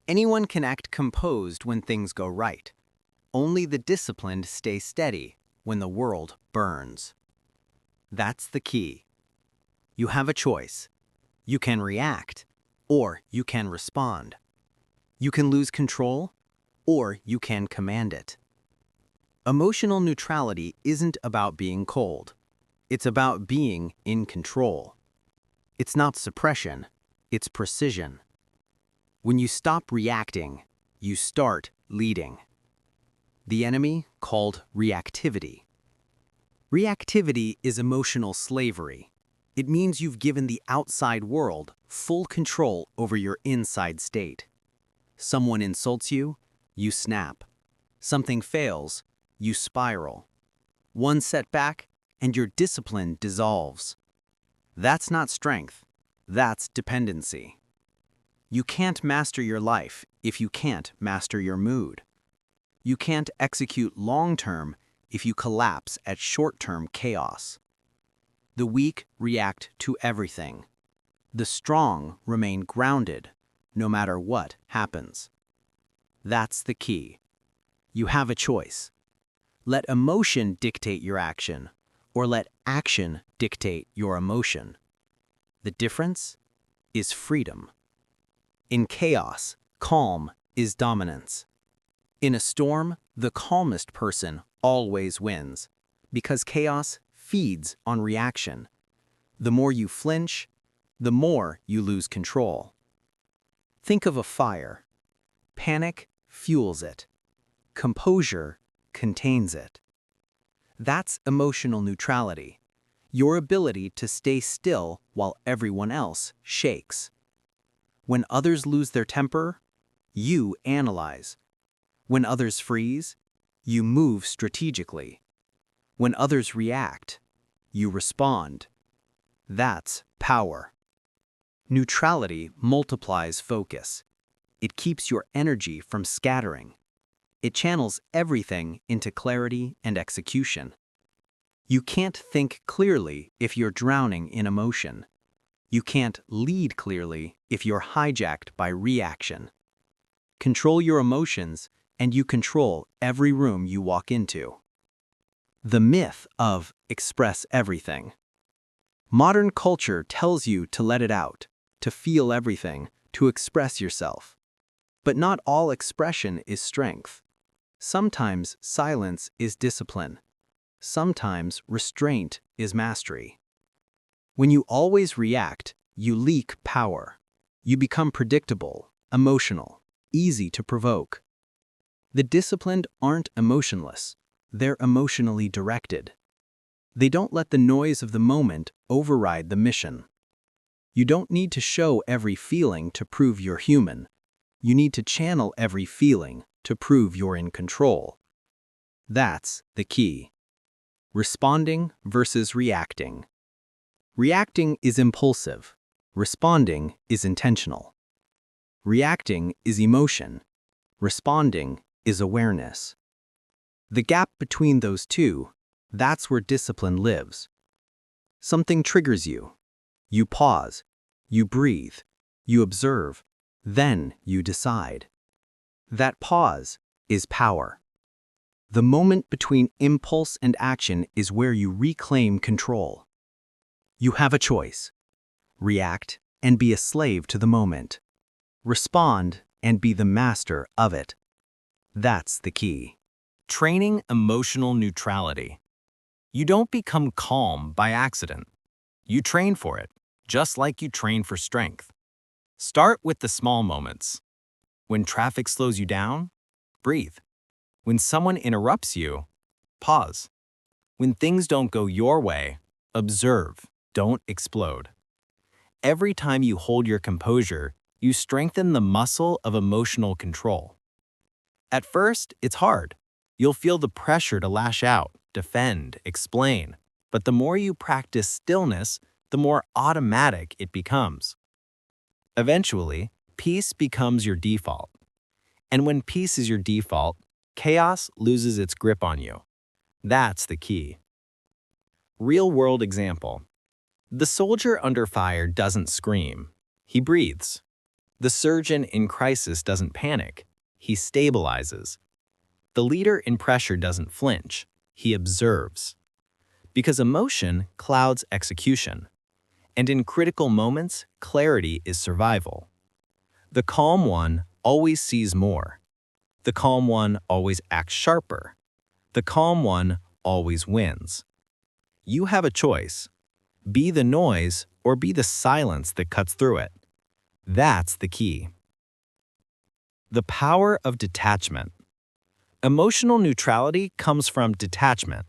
Anyone can act composed when things go right. Only the disciplined stay steady when the world burns. That's the key. You have a choice. You can react, or you can respond. You can lose control, or you can command it. Emotional neutrality isn't about being cold. It's about being in control. It's not suppression, it's precision. When you stop reacting, you start leading. The enemy called reactivity. Reactivity is emotional slavery. It means you've given the outside world full control over your inside state. Someone insults you, you snap. Something fails, you spiral. One setback, and your discipline dissolves. That's not strength, that's dependency. You can't master your life if you can't master your mood. You can't execute long-term if you collapse at short-term chaos. The weak react to everything. The strong remain grounded, no matter what happens. That's the key. You have a choice. Let emotion dictate your action, or let action dictate your emotion. The difference is freedom. In chaos, calm is dominance. In a storm, the calmest person always wins, because chaos feeds on reaction. The more you flinch, the more you lose control. Think of a fire. Panic fuels it. Composure contains it. That's emotional neutrality, your ability to stay still while everyone else shakes. When others lose their temper, you analyze. When others freeze, you move strategically. When others react, you respond. That's power. Neutrality multiplies focus. It keeps your energy from scattering. It channels everything into clarity and execution. You can't think clearly if you're drowning in emotion. You can't lead clearly if you're hijacked by reaction. Control your emotions, and you control every room you walk into. The myth of express everything. Modern culture tells you to let it out, to feel everything, to express yourself. But not all expression is strength. Sometimes silence is discipline. Sometimes restraint is mastery. When you always react, you leak power. You become predictable, emotional, easy to provoke. The disciplined aren't emotionless. They're emotionally directed. They don't let the noise of the moment override the mission. You don't need to show every feeling to prove you're human. You need to channel every feeling to prove you're in control. That's the key. Responding versus reacting. Reacting is impulsive. Responding is intentional. Reacting is emotion. Responding is awareness. The gap between those two, that's where discipline lives. Something triggers you. You pause. You breathe. You observe. Then you decide. That pause is power. The moment between impulse and action is where you reclaim control. You have a choice. React and be a slave to the moment. Respond and be the master of it. That's the key. Training emotional neutrality. You don't become calm by accident. You train for it, just like you train for strength. Start with the small moments. When traffic slows you down, breathe. When someone interrupts you, pause. When things don't go your way, observe, don't explode. Every time you hold your composure, you strengthen the muscle of emotional control. At first, it's hard. You'll feel the pressure to lash out, defend, explain. But the more you practice stillness, the more automatic it becomes. Eventually, peace becomes your default. And when peace is your default, chaos loses its grip on you. That's the key. Real-world example. The soldier under fire doesn't scream. He breathes. The surgeon in crisis doesn't panic. He stabilizes. The leader in pressure doesn't flinch. He observes. Because emotion clouds execution. And in critical moments, clarity is survival. The calm one always sees more. The calm one always acts sharper. The calm one always wins. You have a choice. Be the noise or be the silence that cuts through it. That's the key. The power of detachment. Emotional neutrality comes from detachment.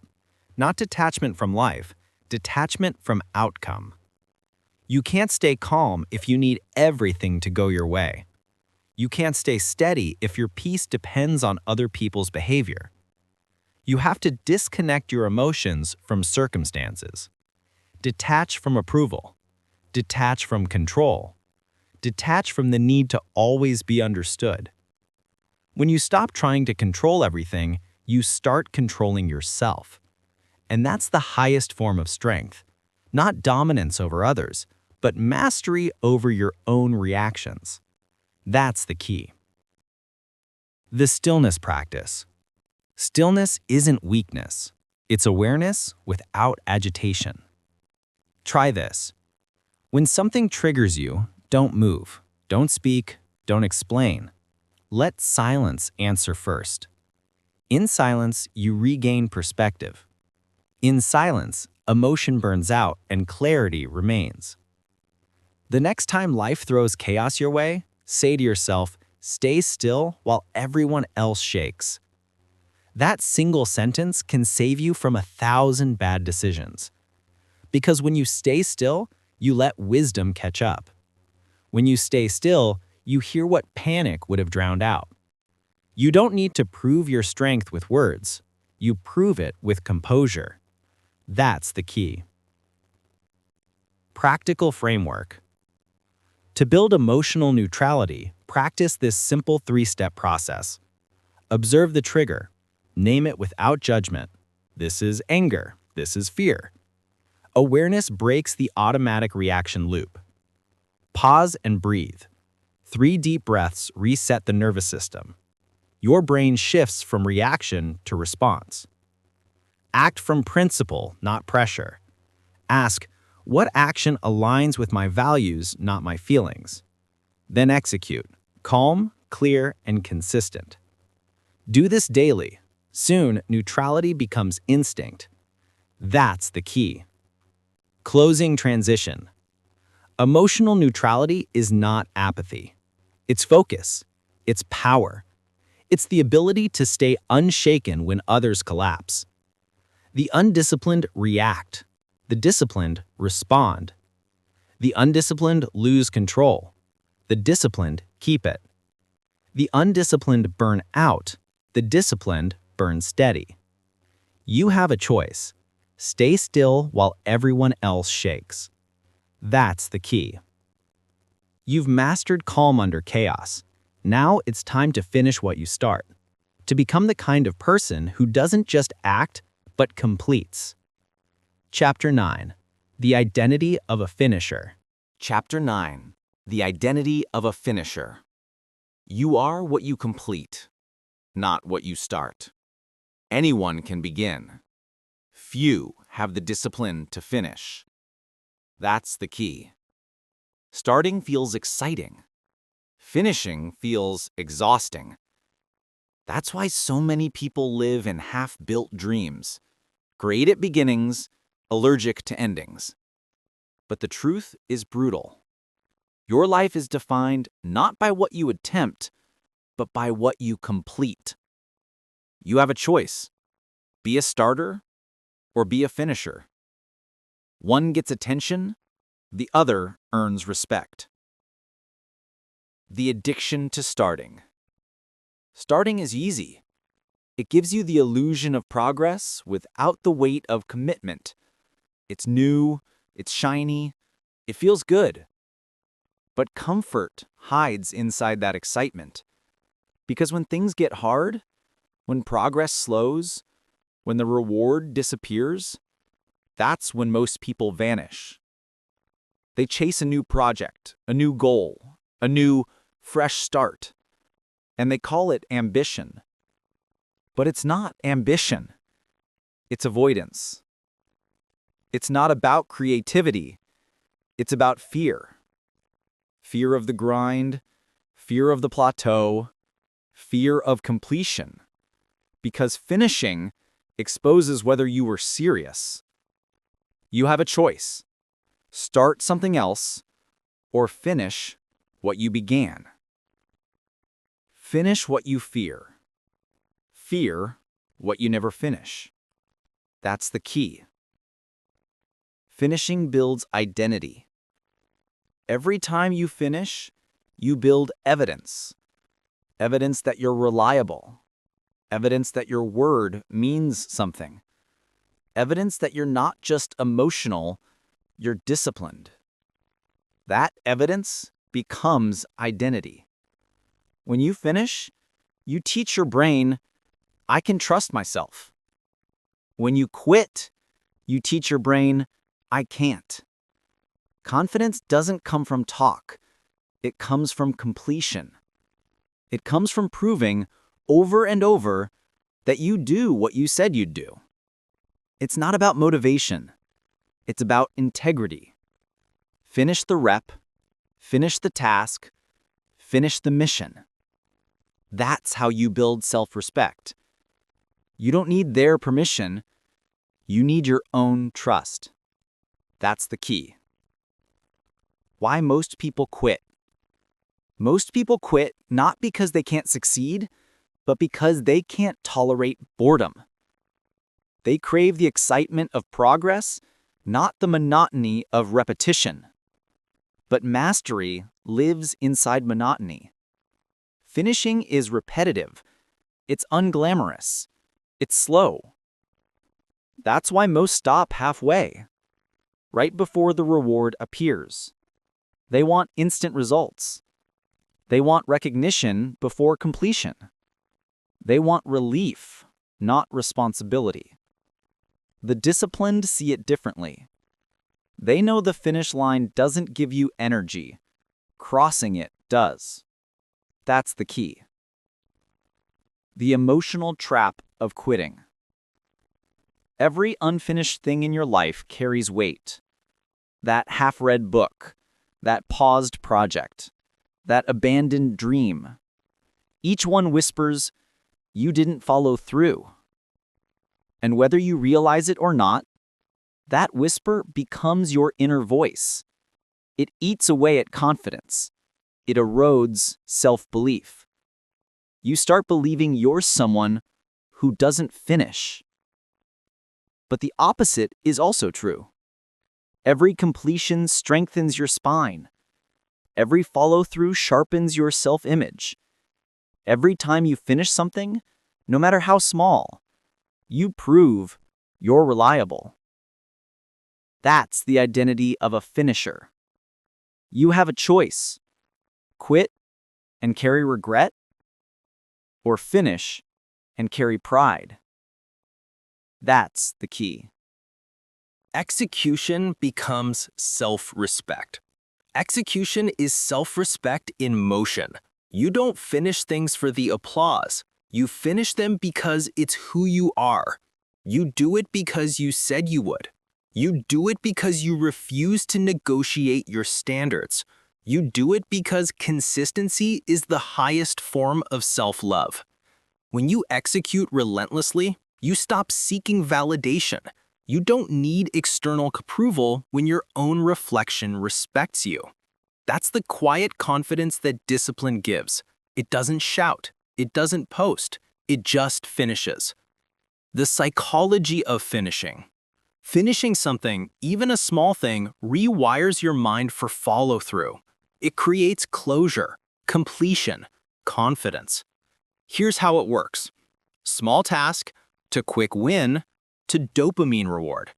Not detachment from life, detachment from outcome. You can't stay calm if you need everything to go your way. You can't stay steady if your peace depends on other people's behavior. You have to disconnect your emotions from circumstances. Detach from approval. Detach from control. Detach from the need to always be understood. When you stop trying to control everything, you start controlling yourself. And that's the highest form of strength. Not dominance over others, but mastery over your own reactions. That's the key. The stillness practice. Stillness isn't weakness. It's awareness without agitation. Try this. When something triggers you, don't move, don't speak, don't explain. Let silence answer first. In silence, you regain perspective. In silence, emotion burns out and clarity remains. The next time life throws chaos your way, say to yourself, stay still while everyone else shakes. That single sentence can save you from 1,000 bad decisions. Because when you stay still, you let wisdom catch up. When you stay still, you hear what panic would have drowned out. You don't need to prove your strength with words. You prove it with composure. That's the key. Practical framework. To build emotional neutrality, practice this simple 3-step process. Observe the trigger. Name it without judgment. This is anger. This is fear. Awareness breaks the automatic reaction loop. Pause and breathe. 3 deep breaths reset the nervous system. Your brain shifts from reaction to response. Act from principle, not pressure. Ask, what action aligns with my values, not my feelings? Then execute, calm, clear, and consistent. Do this daily. Soon, neutrality becomes instinct. That's the key. Closing transition. Emotional neutrality is not apathy. It's focus. It's power. It's the ability to stay unshaken when others collapse. The undisciplined react. The disciplined respond. The undisciplined lose control. The disciplined keep it. The undisciplined burn out, the disciplined burn steady. You have a choice. Stay still while everyone else shakes. That's the key. You've mastered calm under chaos. Now it's time to finish what you start. To become the kind of person who doesn't just act, but completes. Chapter 9. The Identity of a Finisher. Chapter 9. The Identity of a Finisher. You are what you complete, not what you start. Anyone can begin. Few have the discipline to finish. That's the key. Starting feels exciting. Finishing feels exhausting. That's why so many people live in half-built dreams, great at beginnings, allergic to endings. But the truth is brutal. Your life is defined not by what you attempt, but by what you complete. You have a choice. Be a starter or be a finisher. One gets attention, the other earns respect. The addiction to starting. Starting is easy. It gives you the illusion of progress without the weight of commitment. It's new, it's shiny, it feels good. But comfort hides inside that excitement. Because when things get hard, when progress slows, when the reward disappears, that's when most people vanish. They chase a new project, a new goal, a new, fresh start. And they call it ambition. But it's not ambition. It's avoidance. It's not about creativity. It's about fear. Fear of the grind, fear of the plateau, fear of completion. Because finishing exposes whether you were serious. You have a choice. Start something else or finish what you began. Finish what you fear. Fear what you never finish. That's the key. Finishing builds identity. Every time you finish, you build evidence. Evidence that you're reliable. Evidence that your word means something. Evidence that you're not just emotional, you're disciplined. That evidence becomes identity. When you finish, you teach your brain, I can trust myself. When you quit, you teach your brain, I can't. Confidence doesn't come from talk. It comes from completion. It comes from proving over and over that you do what you said you'd do. It's not about motivation. It's about integrity. Finish the rep, finish the task, finish the mission. That's how you build self-respect. You don't need their permission. You need your own trust. That's the key. Why most people quit. Most people quit not because they can't succeed, but because they can't tolerate boredom. They crave the excitement of progress, not the monotony of repetition. But mastery lives inside monotony. Finishing is repetitive. It's unglamorous. It's slow. That's why most stop halfway, right before the reward appears. They want instant results. They want recognition before completion. They want relief, not responsibility. The disciplined see it differently. They know the finish line doesn't give you energy. Crossing it does. That's the key. The emotional trap of quitting. Every unfinished thing in your life carries weight. That half-read book, that paused project, that abandoned dream. Each one whispers, you didn't follow through. And whether you realize it or not, that whisper becomes your inner voice. It eats away at confidence. It erodes self-belief. You start believing you're someone who doesn't finish. But the opposite is also true. Every completion strengthens your spine. Every follow-through sharpens your self-image. Every time you finish something, no matter how small, you prove you're reliable. That's the identity of a finisher. You have a choice: quit and carry regret, or finish and carry pride. That's the key. Execution becomes self-respect. Execution is self-respect in motion. You don't finish things for the applause. You finish them because it's who you are. You do it because you said you would. You do it because you refuse to negotiate your standards. You do it because consistency is the highest form of self-love. When you execute relentlessly, you stop seeking validation. You don't need external approval when your own reflection respects you. That's the quiet confidence that discipline gives. It doesn't shout. It doesn't post. It just finishes. The psychology of finishing. Finishing something, even a small thing, rewires your mind for follow-through. It creates closure, completion, confidence. Here's how it works. Small task to quick win to dopamine reward.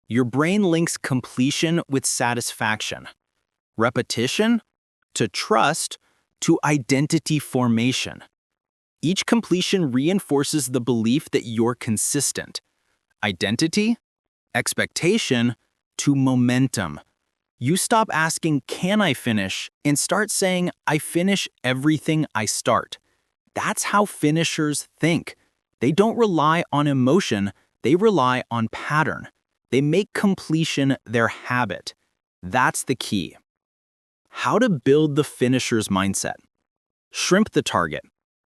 Your brain links completion with satisfaction. Repetition to trust to identity formation. Each completion reinforces the belief that you're consistent. Identity, expectation to momentum. You stop asking, "Can I finish?" and start saying, "I finish everything I start." That's how finishers think. They don't rely on emotion, they rely on pattern. They make completion their habit. That's the key. How to build the finisher's mindset. Shrimp the target.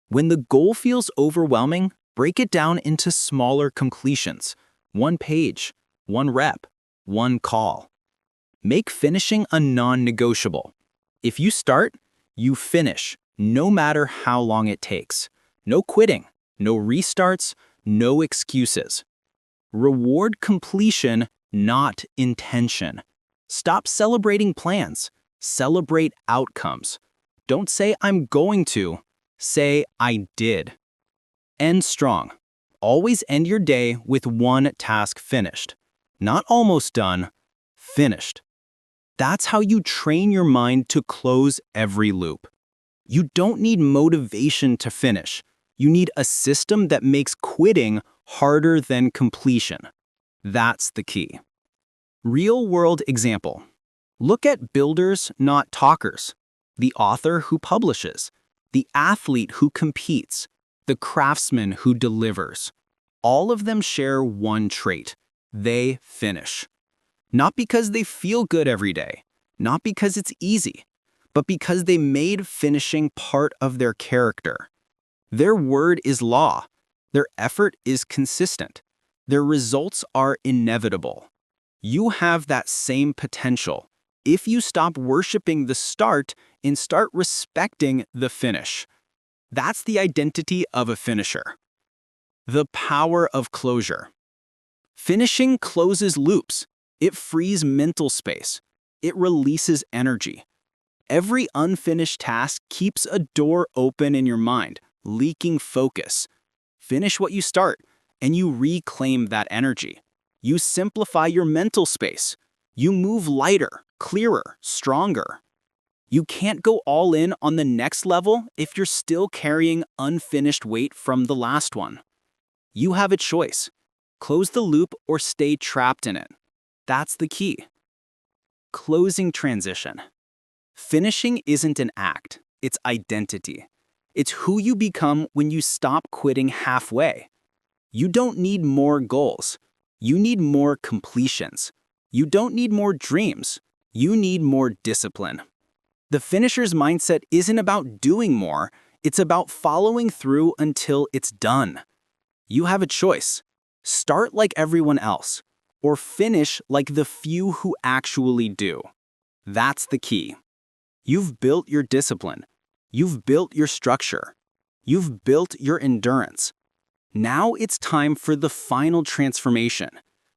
When the goal feels overwhelming, break it down into smaller completions. 1 page, 1 rep, 1 call. Make finishing a non-negotiable. If you start, you finish, no matter how long it takes. No quitting, no restarts, no excuses. Reward completion, not intention. Stop celebrating plans. Celebrate outcomes. Don't say "I'm going to." Say "I did." End strong. Always end your day with 1 task finished. Not almost done, finished. That's how you train your mind to close every loop. You don't need motivation to finish. You need a system that makes quitting harder than completion. That's the key. Real-world example. Look at builders, not talkers. The author who publishes. The athlete who competes. The craftsman who delivers. All of them share one trait. They finish. Not because they feel good every day. Not because it's easy. But because they made finishing part of their character. Their word is law. Their effort is consistent. Their results are inevitable. You have that same potential if you stop worshiping the start and start respecting the finish. That's the identity of a finisher. The power of closure. Finishing closes loops. It frees mental space. It releases energy. Every unfinished task keeps a door open in your mind, leaking focus. Finish what you start, and you reclaim that energy. You simplify your mental space. You move lighter, clearer, stronger. You can't go all in on the next level if you're still carrying unfinished weight from the last one. You have a choice. Close the loop or stay trapped in it. That's the key. Closing transition. Finishing isn't an act, it's identity. It's who you become when you stop quitting halfway. You don't need more goals. You need more completions. You don't need more dreams. You need more discipline. The finisher's mindset isn't about doing more, it's about following through until it's done. You have a choice. Start like everyone else, or finish like the few who actually do. That's the key. You've built your discipline. You've built your structure. You've built your endurance. Now it's time for the final transformation,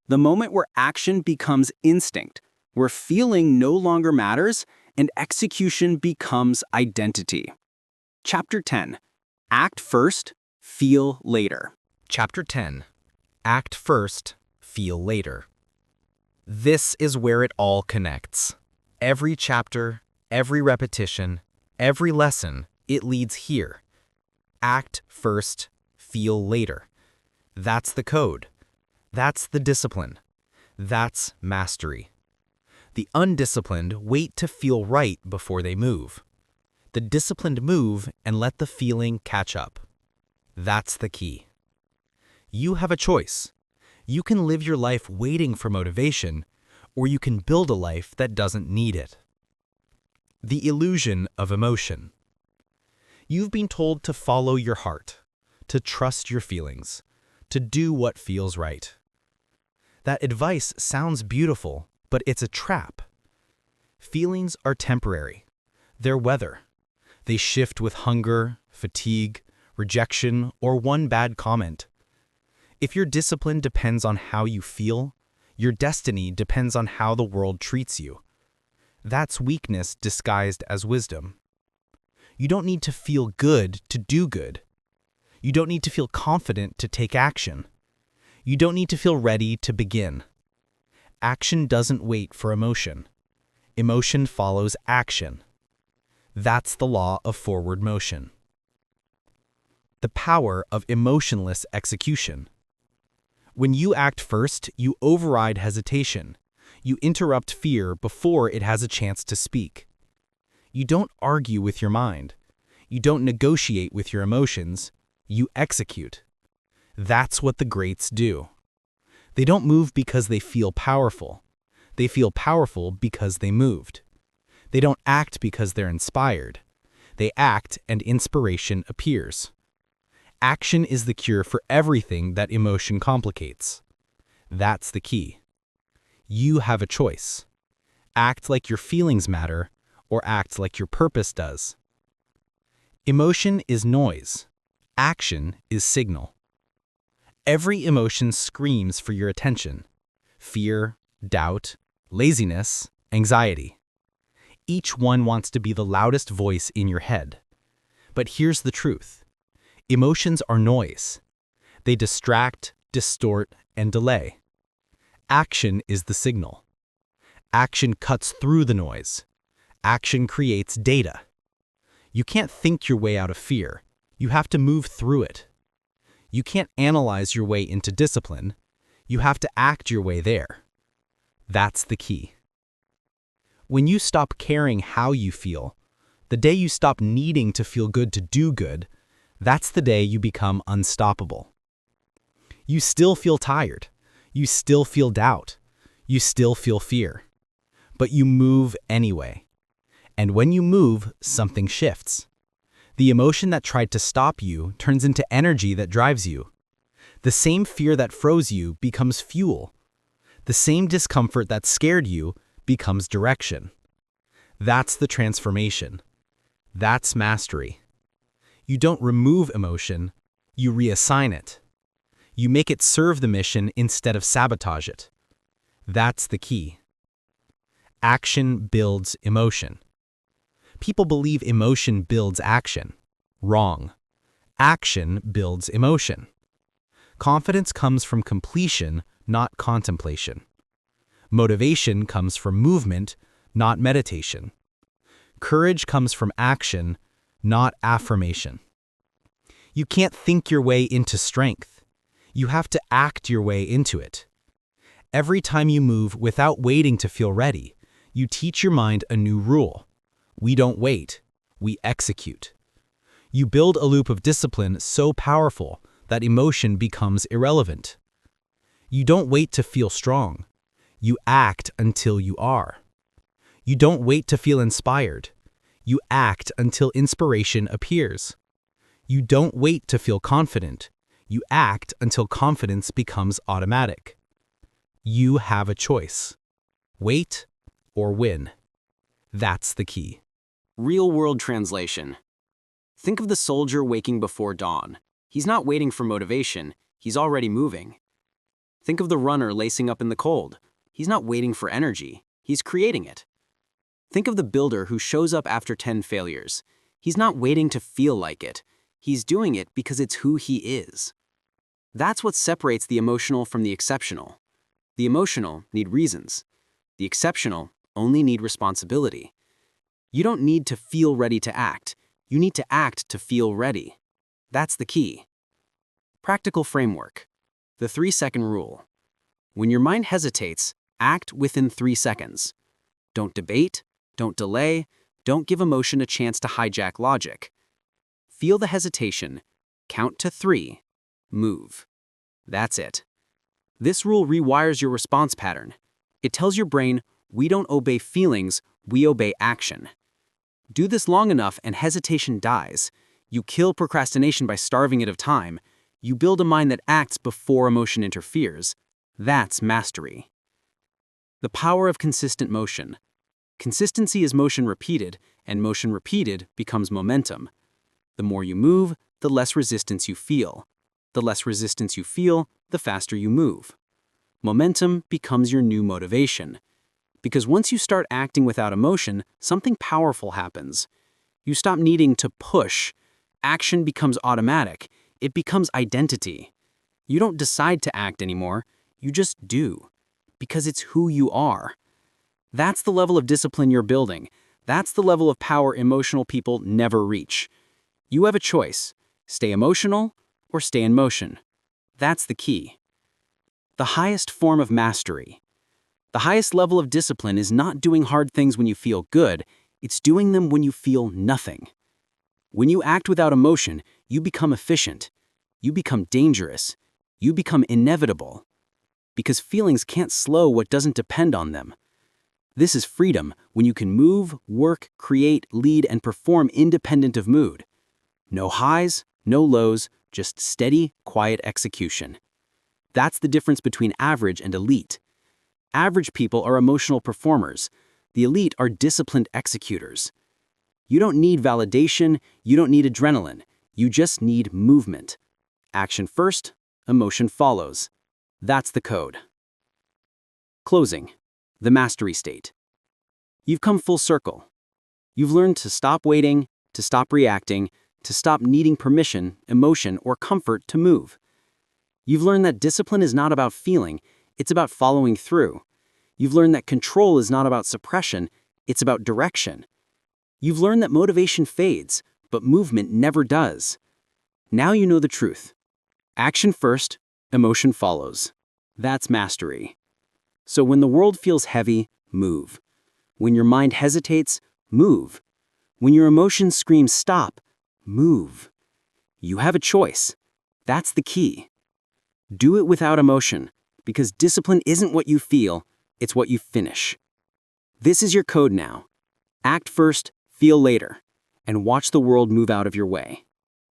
the moment where action becomes instinct, where feeling no longer matters and execution becomes identity. Chapter 10. Act first, feel later. Chapter 10. Act first, feel later. This is where it all connects. Every chapter, every repetition, every lesson, it leads here. Act first, feel later. That's the code. That's the discipline. That's mastery. The undisciplined wait to feel right before they move. The disciplined move and let the feeling catch up. That's the key. You have a choice. You can live your life waiting for motivation, or you can build a life that doesn't need it. The illusion of emotion. You've been told to follow your heart, to trust your feelings, to do what feels right. That advice sounds beautiful, but it's a trap. Feelings are temporary. They're weather. They shift with hunger, fatigue, rejection, or one bad comment. If your discipline depends on how you feel, your destiny depends on how the world treats you. That's weakness disguised as wisdom. You don't need to feel good to do good. You don't need to feel confident to take action. You don't need to feel ready to begin. Action doesn't wait for emotion. Emotion follows action. That's the law of forward motion. The power of emotionless execution. When you act first, you override hesitation. You interrupt fear before it has a chance to speak. You don't argue with your mind. You don't negotiate with your emotions. You execute. That's what the greats do. They don't move because they feel powerful. They feel powerful because they moved. They don't act because they're inspired. They act and inspiration appears. Action is the cure for everything that emotion complicates. That's the key. You have a choice. Act like your feelings matter, or act like your purpose does. Emotion is noise. Action is signal. Every emotion screams for your attention. Fear, doubt, laziness, anxiety. Each one wants to be the loudest voice in your head. But here's the truth. Emotions are noise. They distract, distort, and delay. Action is the signal. Action cuts through the noise. Action creates data. You can't think your way out of fear. You have to move through it. You can't analyze your way into discipline. You have to act your way there. That's the key. When you stop caring how you feel, the day you stop needing to feel good to do good, that's the day you become unstoppable. You still feel tired. You still feel doubt. You still feel fear. But you move anyway. And when you move, something shifts. The emotion that tried to stop you turns into energy that drives you. The same fear that froze you becomes fuel. The same discomfort that scared you becomes direction. That's the transformation. That's mastery. You don't remove emotion, you reassign it. You make it serve the mission instead of sabotage it. That's the key. Action builds emotion. People believe emotion builds action. Wrong. Action builds emotion. Confidence comes from completion, not contemplation. Motivation comes from movement, not meditation. Courage comes from action, not affirmation. You can't think your way into strength. You have to act your way into it. Every time you move without waiting to feel ready, you teach your mind a new rule. We don't wait, we execute. You build a loop of discipline so powerful that emotion becomes irrelevant. You don't wait to feel strong. You act until you are. You don't wait to feel inspired. You act until inspiration appears. You don't wait to feel confident. You act until confidence becomes automatic. You have a choice. Wait or win. That's the key. Real-world translation. Think of the soldier waking before dawn. He's not waiting for motivation, he's already moving. Think of the runner lacing up in the cold. He's not waiting for energy, he's creating it. Think of the builder who shows up after 10 failures. He's not waiting to feel like it, He's doing it because it's who he is. That's what separates the emotional from the exceptional. The emotional need reasons. The exceptional only need responsibility. You don't need to feel ready to act. You need to act to feel ready. That's the key. Practical framework. The 3-second rule. When your mind hesitates, act within 3 seconds. Don't debate, don't delay, don't give emotion a chance to hijack logic. Feel the hesitation, count to 3, move. That's it. This rule rewires your response pattern. It tells your brain, we don't obey feelings, we obey action. Do this long enough and hesitation dies. You kill procrastination by starving it of time. You build a mind that acts before emotion interferes. That's mastery. The power of consistent motion. Consistency is motion repeated, and motion repeated becomes momentum. The more you move, the less resistance you feel. The less resistance you feel, the faster you move. Momentum becomes your new motivation. Because once you start acting without emotion, something powerful happens. You stop needing to push. Action becomes automatic. It becomes identity. You don't decide to act anymore. You just do. Because it's who you are. That's the level of discipline you're building. That's the level of power emotional people never reach. You have a choice. Stay emotional or stay in motion. That's the key. The highest form of mastery. The highest level of discipline is not doing hard things when you feel good. It's doing them when you feel nothing. When you act without emotion, you become efficient. You become dangerous. You become inevitable. Because feelings can't slow what doesn't depend on them. This is freedom when you can move, work, create, lead, and perform independent of mood. No highs, no lows, just steady, quiet execution. That's the difference between average and elite. Average people are emotional performers. The elite are disciplined executors. You don't need validation, you don't need adrenaline. You just need movement. Action first, emotion follows. That's the code. Closing. The mastery state. You've come full circle. You've learned to stop waiting, to stop reacting, to stop needing permission, emotion, or comfort to move. You've learned that discipline is not about feeling, it's about following through. You've learned that control is not about suppression, it's about direction. You've learned that motivation fades, but movement never does. Now you know the truth. Action first, emotion follows. That's mastery. So when the world feels heavy, move. When your mind hesitates, move. When your emotions scream stop, move. You have a choice. That's the key. Do it without emotion, because discipline isn't what you feel, it's what you finish. This is your code now. Act first, feel later, and watch the world move out of your way.